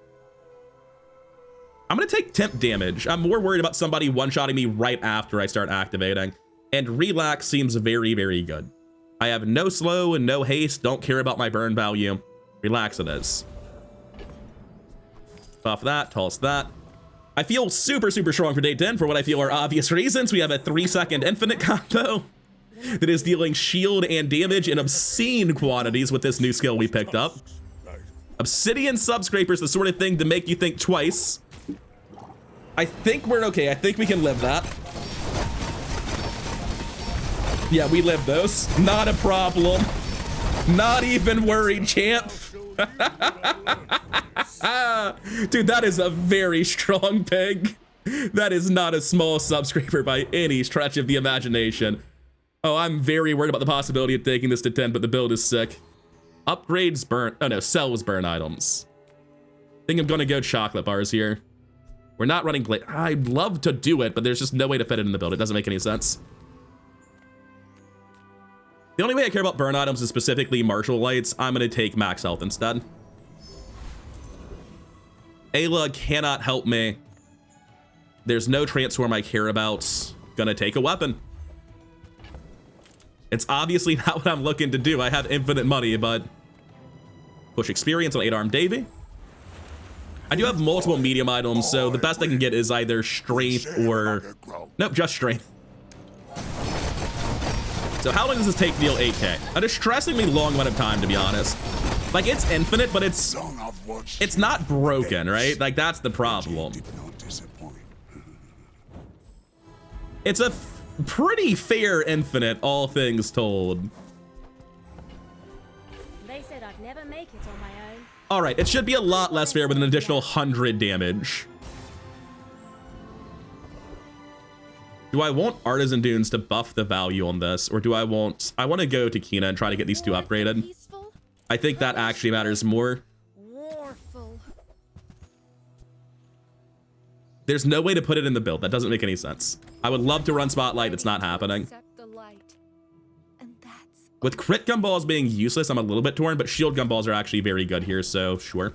I'm gonna take temp damage. I'm more worried about somebody one-shotting me right after I start activating. And relax seems very, very good. I have no slow and no haste. Don't care about my burn value. Relax it is. Buff that, toss that. I feel super, super strong for day 10 for what I feel are obvious reasons. We have a 3-second infinite combo that is dealing shield and damage in obscene quantities with this new skill we picked up. Obsidian Subscraper is the sort of thing to make you think twice. I think we're okay. I think we can live that. Yeah, we live those. Not a problem. Not even worried, champ. Dude, that is a very strong peg. That is not a small subscriber by any stretch of the imagination. Oh, I'm very worried about the possibility of taking this to 10, but the build is sick. Upgrades burn. Oh no, sells burn items. I think I'm gonna go chocolate bars here. We're not running blade. I'd love to do it, but there's just no way to fit it in the build. It doesn't make any sense. The only way I care about burn items is specifically martial lights. I'm gonna take max health instead. Ayla cannot help me. There's no transform I care about. Gonna take a weapon. It's obviously not what I'm looking to do. I have infinite money, but push experience on 8-armed Davy. I do have multiple medium items, so the best I can get is either strength or... Nope, just strength. So how long does this take to deal 8k? A distressingly long amount of time, to be honest. Like, it's infinite, but it's not broken, right? Like, that's the problem. It's a pretty fair infinite, all things told. They said I'd never make it on my own. All right, it should be a lot less fair with an additional 100 damage. Do I want Artisan Dunes to buff the value on this, or do I want to go to Kina and try to get these two upgraded? I think that actually matters more. There's no way to put it in the build. That doesn't make any sense. I would love to run Spotlight. It's not happening. With crit gumballs being useless, I'm a little bit torn, but shield gumballs are actually very good here, so sure.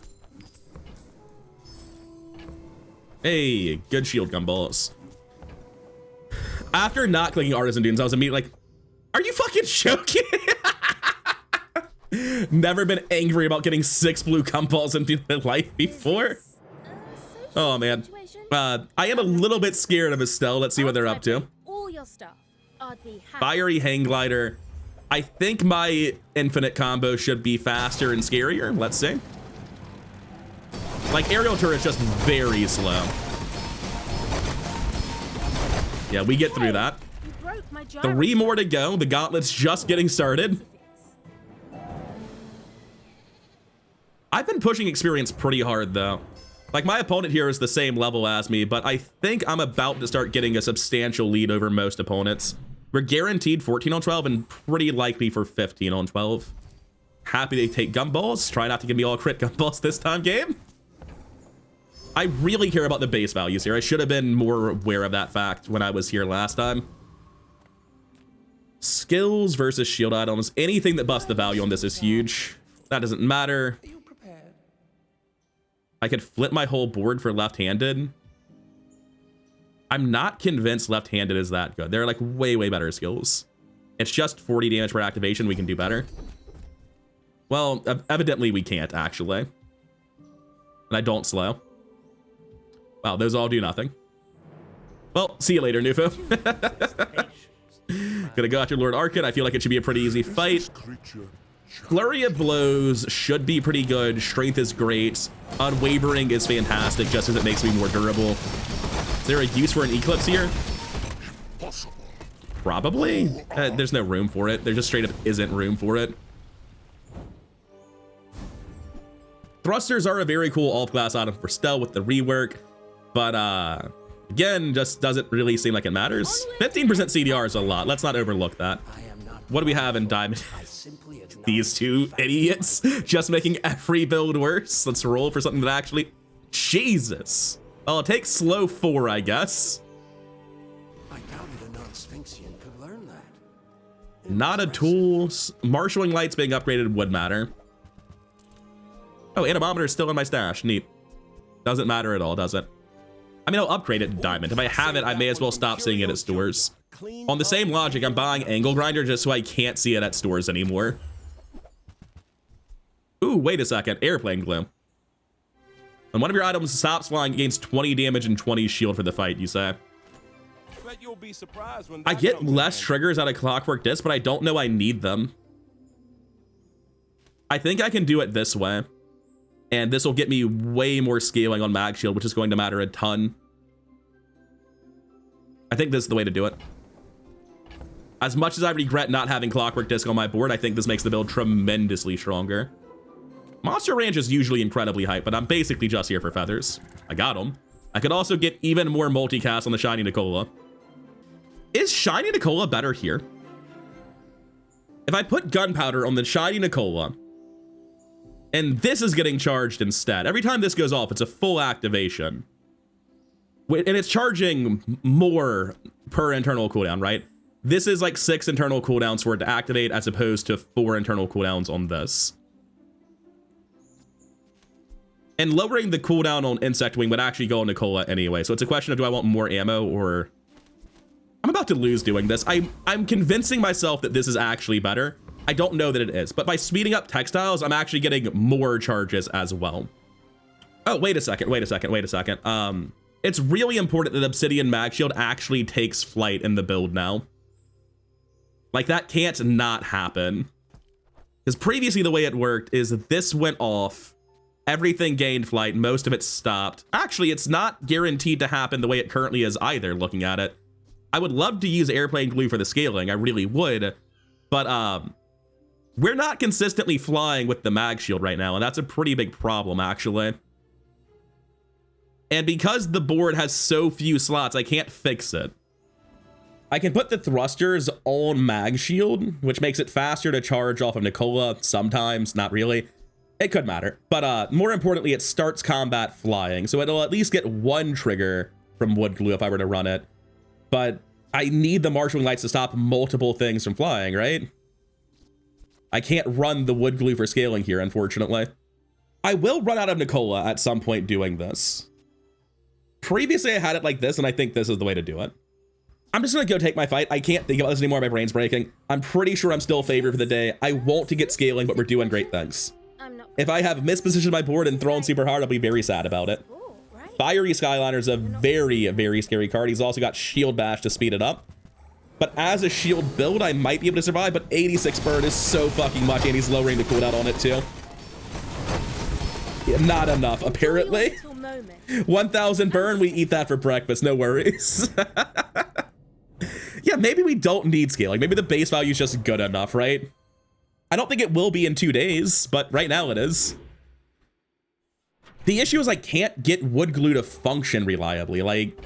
Hey, good shield gumballs. After not clicking Artisan Dunes, I was immediately like, are you fucking joking? Never been angry about getting 6 blue gumballs in my life before. Oh, man. I am a little bit scared of Estelle. Let's see what they're up to. All your stuff. I'd be happy. Fiery hang glider. I think my infinite combo should be faster and scarier. Let's see. Like, aerial turret's just very slow. Yeah, we get through that. 3 more to go. The gauntlet's just getting started. I've been pushing experience pretty hard, though. Like, my opponent here is the same level as me, but I think I'm about to start getting a substantial lead over most opponents. We're guaranteed 14 on 12 and pretty likely for 15 on 12. Happy to take gumballs. Try not to give me all crit gumballs this time, game. I really care about the base values here. I should have been more aware of that fact when I was here last time. Skills versus shield items. Anything that busts the value on this is huge. That doesn't matter. I could flip my whole board for left-handed. I'm not convinced left-handed is that good. There are like way better skills. It's just 40 damage per activation. We can do better. Well, evidently we can't, actually. And I don't slow. Wow, those all do nothing. Well, see you later, Nufo. Gonna go after Lord Arkin. I feel like it should be a pretty easy fight. Flurry of blows should be pretty good. Strength is great. Unwavering is fantastic, just as it makes me more durable. Is there a use for an Eclipse here? Probably. There's no room for it. There just straight up isn't room for it. Thrusters are a very cool all-class item for Stelle with the rework, but again, just doesn't really seem like it matters. 15% CDR is a lot. Let's not overlook that. What do we have in Diamond? These two idiots just making every build worse. Let's roll for something that actually... Jesus. Well, it takes slow 4, I guess. I doubted a non-Sphinxian could learn that. Not a tool. Marshalling lights being upgraded would matter. Oh, anemometer is still in my stash. Neat. Doesn't matter at all, does it? I mean, I'll upgrade it to diamond. If I have it, I may as well stop seeing it at stores. On the same logic, I'm buying angle grinder just so I can't see it at stores anymore. Ooh, wait a second. Airplane glue. When one of your items stops flying, it gains 20 damage and 20 shield for the fight, you say. Bet you'll be surprised when I get less triggers out of Clockwork Disc, but I don't know I need them. I think I can do it this way. And this will get me way more scaling on Mag Shield, which is going to matter a ton. I think this is the way to do it. As much as I regret not having Clockwork Disc on my board, I think this makes the build tremendously stronger. Monster Ranch is usually incredibly hype, but I'm basically just here for feathers. I got them. I could also get even more multicast on the Shiny Ni-Kola. Is Shiny Ni-Kola better here? If I put Gunpowder on the Shiny Ni-Kola, and this is getting charged instead, every time this goes off, it's a full activation. And it's charging more per internal cooldown, right? This is like 6 internal cooldowns for it to activate as opposed to 4 internal cooldowns on this. And lowering the cooldown on Insect Wing would actually go on Ni-Kola anyway. So it's a question of, do I want more ammo or... I'm about to lose doing this. I'm convincing myself that this is actually better. I don't know that it is, but by speeding up Textiles, I'm actually getting more charges as well. Oh, wait a second. It's really important that Obsidian Mag Shield actually takes flight in the build now. Like, that can't not happen. Because previously the way it worked is this went off, everything gained flight, most of it stopped. Actually, it's not guaranteed to happen the way it currently is either, looking at it. I would love to use Airplane Glue for the scaling, I really would, but we're not consistently flying with the Mag Shield right now, and that's a pretty big problem, actually. And because the board has so few slots, I can't fix it. I can put the thrusters on Mag Shield, which makes it faster to charge off of Ni-Kola sometimes, not really. It could matter, but more importantly, it starts combat flying, so it'll at least get 1 trigger from Wood Glue if I were to run it. But I need the marshalling lights to stop multiple things from flying, right? I can't run the Wood Glue for scaling here, unfortunately. I will run out of Ni-Kola at some point doing this. Previously, I had it like this, and I think this is the way to do it. I'm just gonna go take my fight. I can't think about this anymore. My brain's breaking. I'm pretty sure I'm still favored for the day. I want to get scaling, but we're doing great things. If I have mispositioned my board and thrown super hard, I'll be very sad about it. Fiery Skyliner is a very, very scary card. He's also got Shield Bash to speed it up. But as a shield build, I might be able to survive, but 86 burn is so fucking much, and he's lowering the cooldown on it too. Yeah, not enough, apparently. 1,000 burn, we eat that for breakfast, no worries. Yeah, maybe we don't need scaling. Maybe the base value is just good enough, right? I don't think it will be in 2 days, but right now it is. The issue is I can't get Wood Glue to function reliably. Like,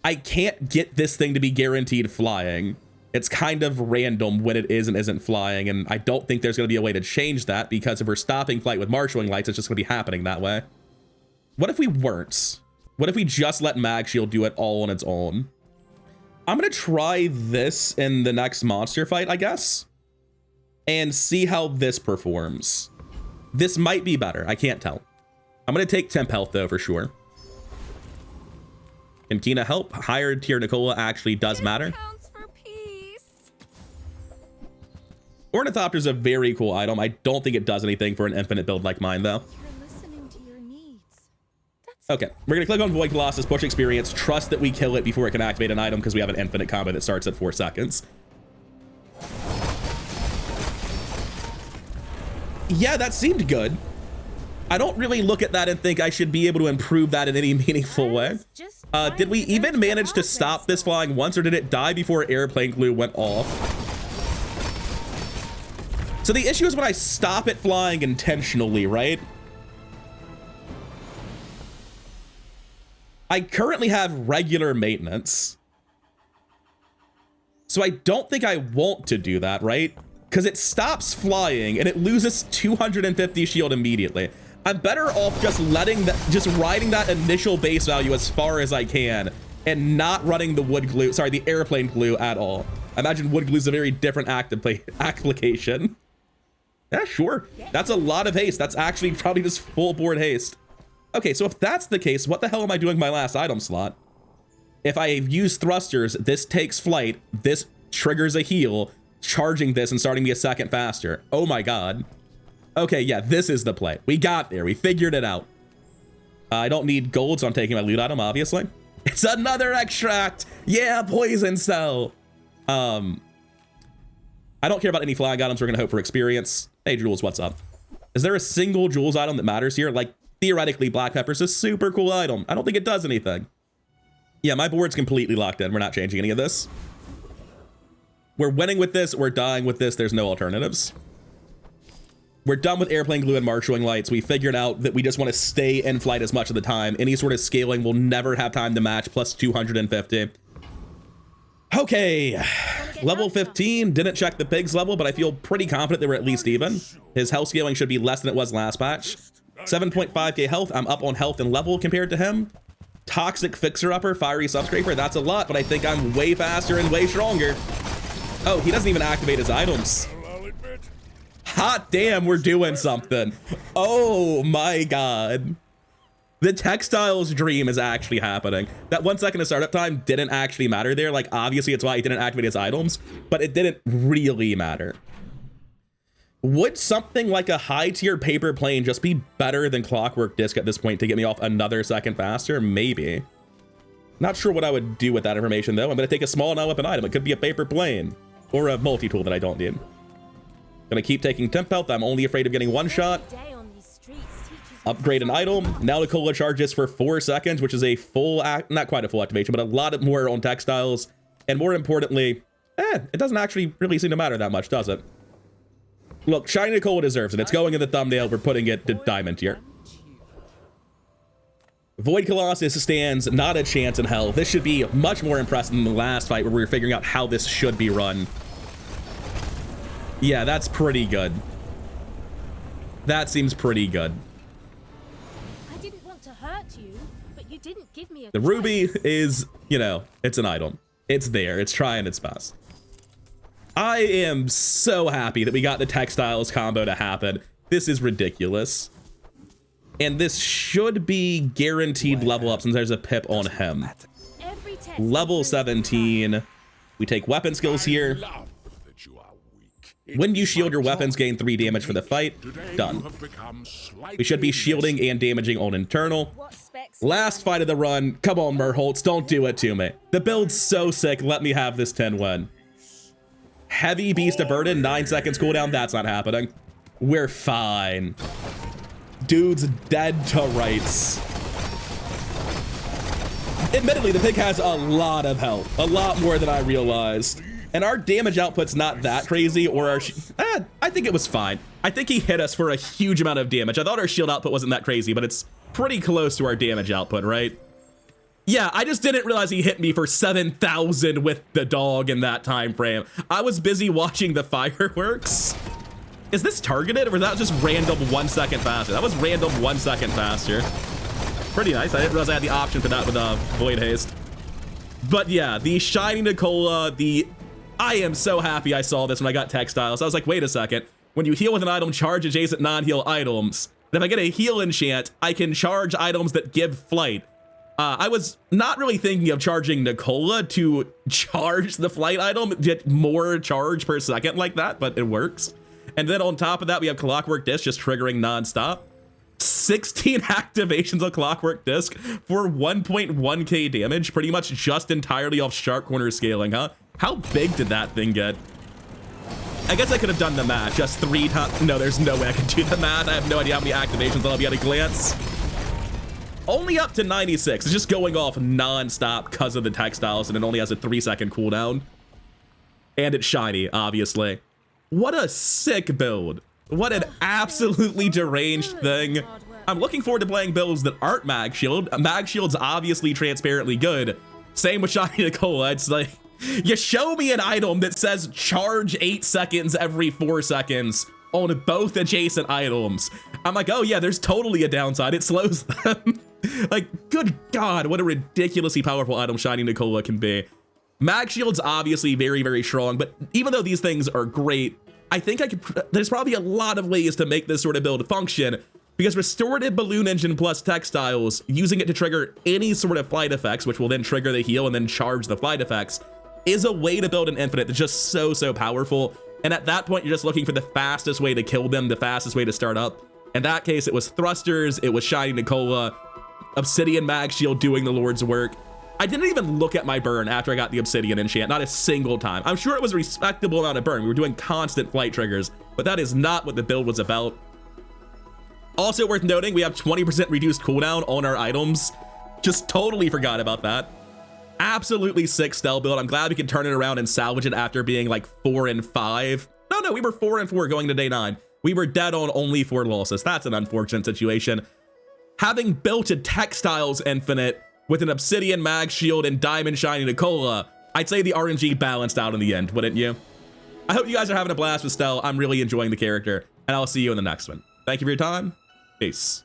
I can't get this thing to be guaranteed flying. It's kind of random when it is and isn't flying, and I don't think there's going to be a way to change that, because if we're stopping flight with marshalling lights, it's just going to be happening that way. What if we weren't? What if we just let Mag Shield do it all on its own? I'm going to try this in the next monster fight, I guess, and see how this performs. This might be better. I can't tell. I'm going to take temp health, though, for sure. Can Kina help? Higher tier Ni-Kola actually does matter. Ornithopter's a very cool item. I don't think it does anything for an infinite build like mine, though. Okay, we're going to click on Void Colossus, push experience, trust that we kill it before it can activate an item because we have an infinite combo that starts at 4 seconds. Yeah, that seemed good. I don't really look at that and think I should be able to improve that in any meaningful way. Did we even manage to stop this flying once, or did it die before Airplane Glue went off? So the issue is when I stop it flying intentionally, right? I currently have regular maintenance. So I don't think I want to do that, right? Because it stops flying and it loses 250 shield immediately. I'm better off just letting that, just riding that initial base value as far as I can and not running the Wood Glue, sorry, the Airplane Glue at all. I imagine Wood Glue is a very different application. Yeah, sure. That's a lot of haste. That's actually probably just full board haste. Okay, so if that's the case, what the hell am I doing with my last item slot? If I use thrusters, this takes flight, this triggers a heal, charging this and starting me a second faster. Oh my god. Okay, yeah, this is the play. We got there. We figured it out. I don't need gold, so I'm taking my loot item, obviously. It's another extract. Yeah, poison cell. I don't care about any flag items. We're going to hope for experience. Hey, Jules, what's up? Is there a single Jules item that matters here? Like, theoretically, Black Pepper's a super cool item. I don't think it does anything. Yeah, my board's completely locked in. We're not changing any of this. We're winning with this. We're dying with this. There's no alternatives. We're done with airplane glue and marshalling lights. We figured out that we just want to stay in flight as much of the time. Any sort of scaling will never have time to match, plus 250. Okay, level 15. Didn't check the pig's level, but I feel pretty confident they were at least even. His health scaling should be less than it was last patch. 7.5k health. I'm up on health and level compared to him. Toxic fixer-upper, fiery subscraper. That's a lot, but I think I'm way faster and way stronger. Oh, he doesn't even activate his items. Hot damn, we're doing something. Oh my god. The Textiles dream is actually happening. That 1 second of startup time didn't actually matter there. Like, obviously it's why he didn't activate his items, but it didn't really matter. Would something like a high tier paper plane just be better than Clockwork Disc at this point to get me off another second faster? Maybe. Not sure what I would do with that information though. I'm gonna take a small non-weapon item. It could be a paper plane or a multi-tool that I don't need. Gonna keep taking temp health. I'm only afraid of getting one shot. Upgrade an item. Now Ni-Kola charges for 4 seconds, which is a full, not quite a full activation, but a lot more on Textiles. And more importantly, it doesn't actually really seem to matter that much, does it? Look, Shiny Ni-Kola deserves it. It's going in the thumbnail. We're putting it to diamond tier. Void Colossus stands not a chance in hell. This should be much more impressive than the last fight where we were figuring out how this should be run. Yeah, that's pretty good. That seems pretty good. I didn't want to hurt you, but you didn't give me a The ruby is, you know, it's an item. It's there. It's trying its best. I am so happy that we got the Textiles combo to happen. This is ridiculous. And this should be guaranteed level up since there's a pip on him. Level 17. We take weapon skills here. When you shield your weapons, gain 3 damage for the fight. Done. We should be shielding and damaging on internal. Last fight of the run. Come on, Merholtz, don't do it to me. The build's so sick. Let me have this 10 win. Heavy Beast of Burden, 9 seconds cooldown. That's not happening. We're fine. Dude's dead to rights. Admittedly, the pig has a lot of health. A lot more than I realized. And our damage output's not that crazy, or our... I think it was fine. I think he hit us for a huge amount of damage. I thought our shield output wasn't that crazy, but it's pretty close to our damage output, right? Yeah, I just didn't realize he hit me for 7,000 with the dog in that time frame. I was busy watching the fireworks. Is this targeted, or was that just random 1 second faster? That was random 1 second faster. Pretty nice. I didn't realize I had the option for that with Void Haste. But yeah, the Shiny Ni-Kola, I am so happy I saw this when I got Textiles. I was like, wait a second. When you heal with an item, charge adjacent non-heal items. And if I get a heal enchant, I can charge items that give flight. I was not really thinking of charging Ni-Kola to charge the flight item, get more charge per second like that, but it works. And then on top of that, we have Clockwork Disc just triggering nonstop. 16 activations of Clockwork Disc for 1.1k damage, pretty much just entirely off sharp corner scaling, huh? How big did that thing get? I guess I could have done the math just 3 times. No, there's no way I could do the math. I have no idea how many activations I'll be at a glance. Only up to 96. It's just going off non-stop because of the Textiles, and it only has a 3-second cooldown. And it's shiny, obviously. What a sick build. What an absolutely deranged thing. I'm looking forward to playing builds that aren't Mag Shield. Mag Shield's obviously transparently good. Same with Shiny Ni-Kola. It's like, you show me an item that says charge 8 seconds every 4 seconds on both adjacent items. I'm like, oh yeah, there's totally a downside. It slows them. Like, good God, what a ridiculously powerful item Shiny Ni-Kola can be. Mag Shield's obviously very, very strong, but even though these things are great, I think there's probably a lot of ways to make this sort of build function, because Restorative Balloon Engine plus Textiles, using it to trigger any sort of flight effects, which will then trigger the heal and then charge the flight effects, is a way to build an infinite that's just so powerful. And at that point, you're just looking for the fastest way to kill them, the fastest way to start up. In that case, it was thrusters, it was Shiny Ni-Kola, Obsidian Mag Shield doing the Lord's work. I didn't even look at my burn after I got the Obsidian enchant, not a single time. I'm sure it was a respectable amount of burn. We were doing constant flight triggers, but that is not what the build was about. Also worth noting, we have 20% reduced cooldown on our items. Just totally forgot about that. absolutely sick Stelle build. I'm glad we can turn it around and salvage it after being like 4 and 5. No, we were 4 and 4 going to day 9. We were dead on only 4 losses. That's an unfortunate situation. Having built a Textiles Infinite with an Obsidian Mag Shield and Diamond Shiny Ni-Kola, I'd say the RNG balanced out in the end, wouldn't you? I hope you guys are having a blast with Stelle. I'm really enjoying the character, and I'll see you in the next one. Thank you for your time. Peace.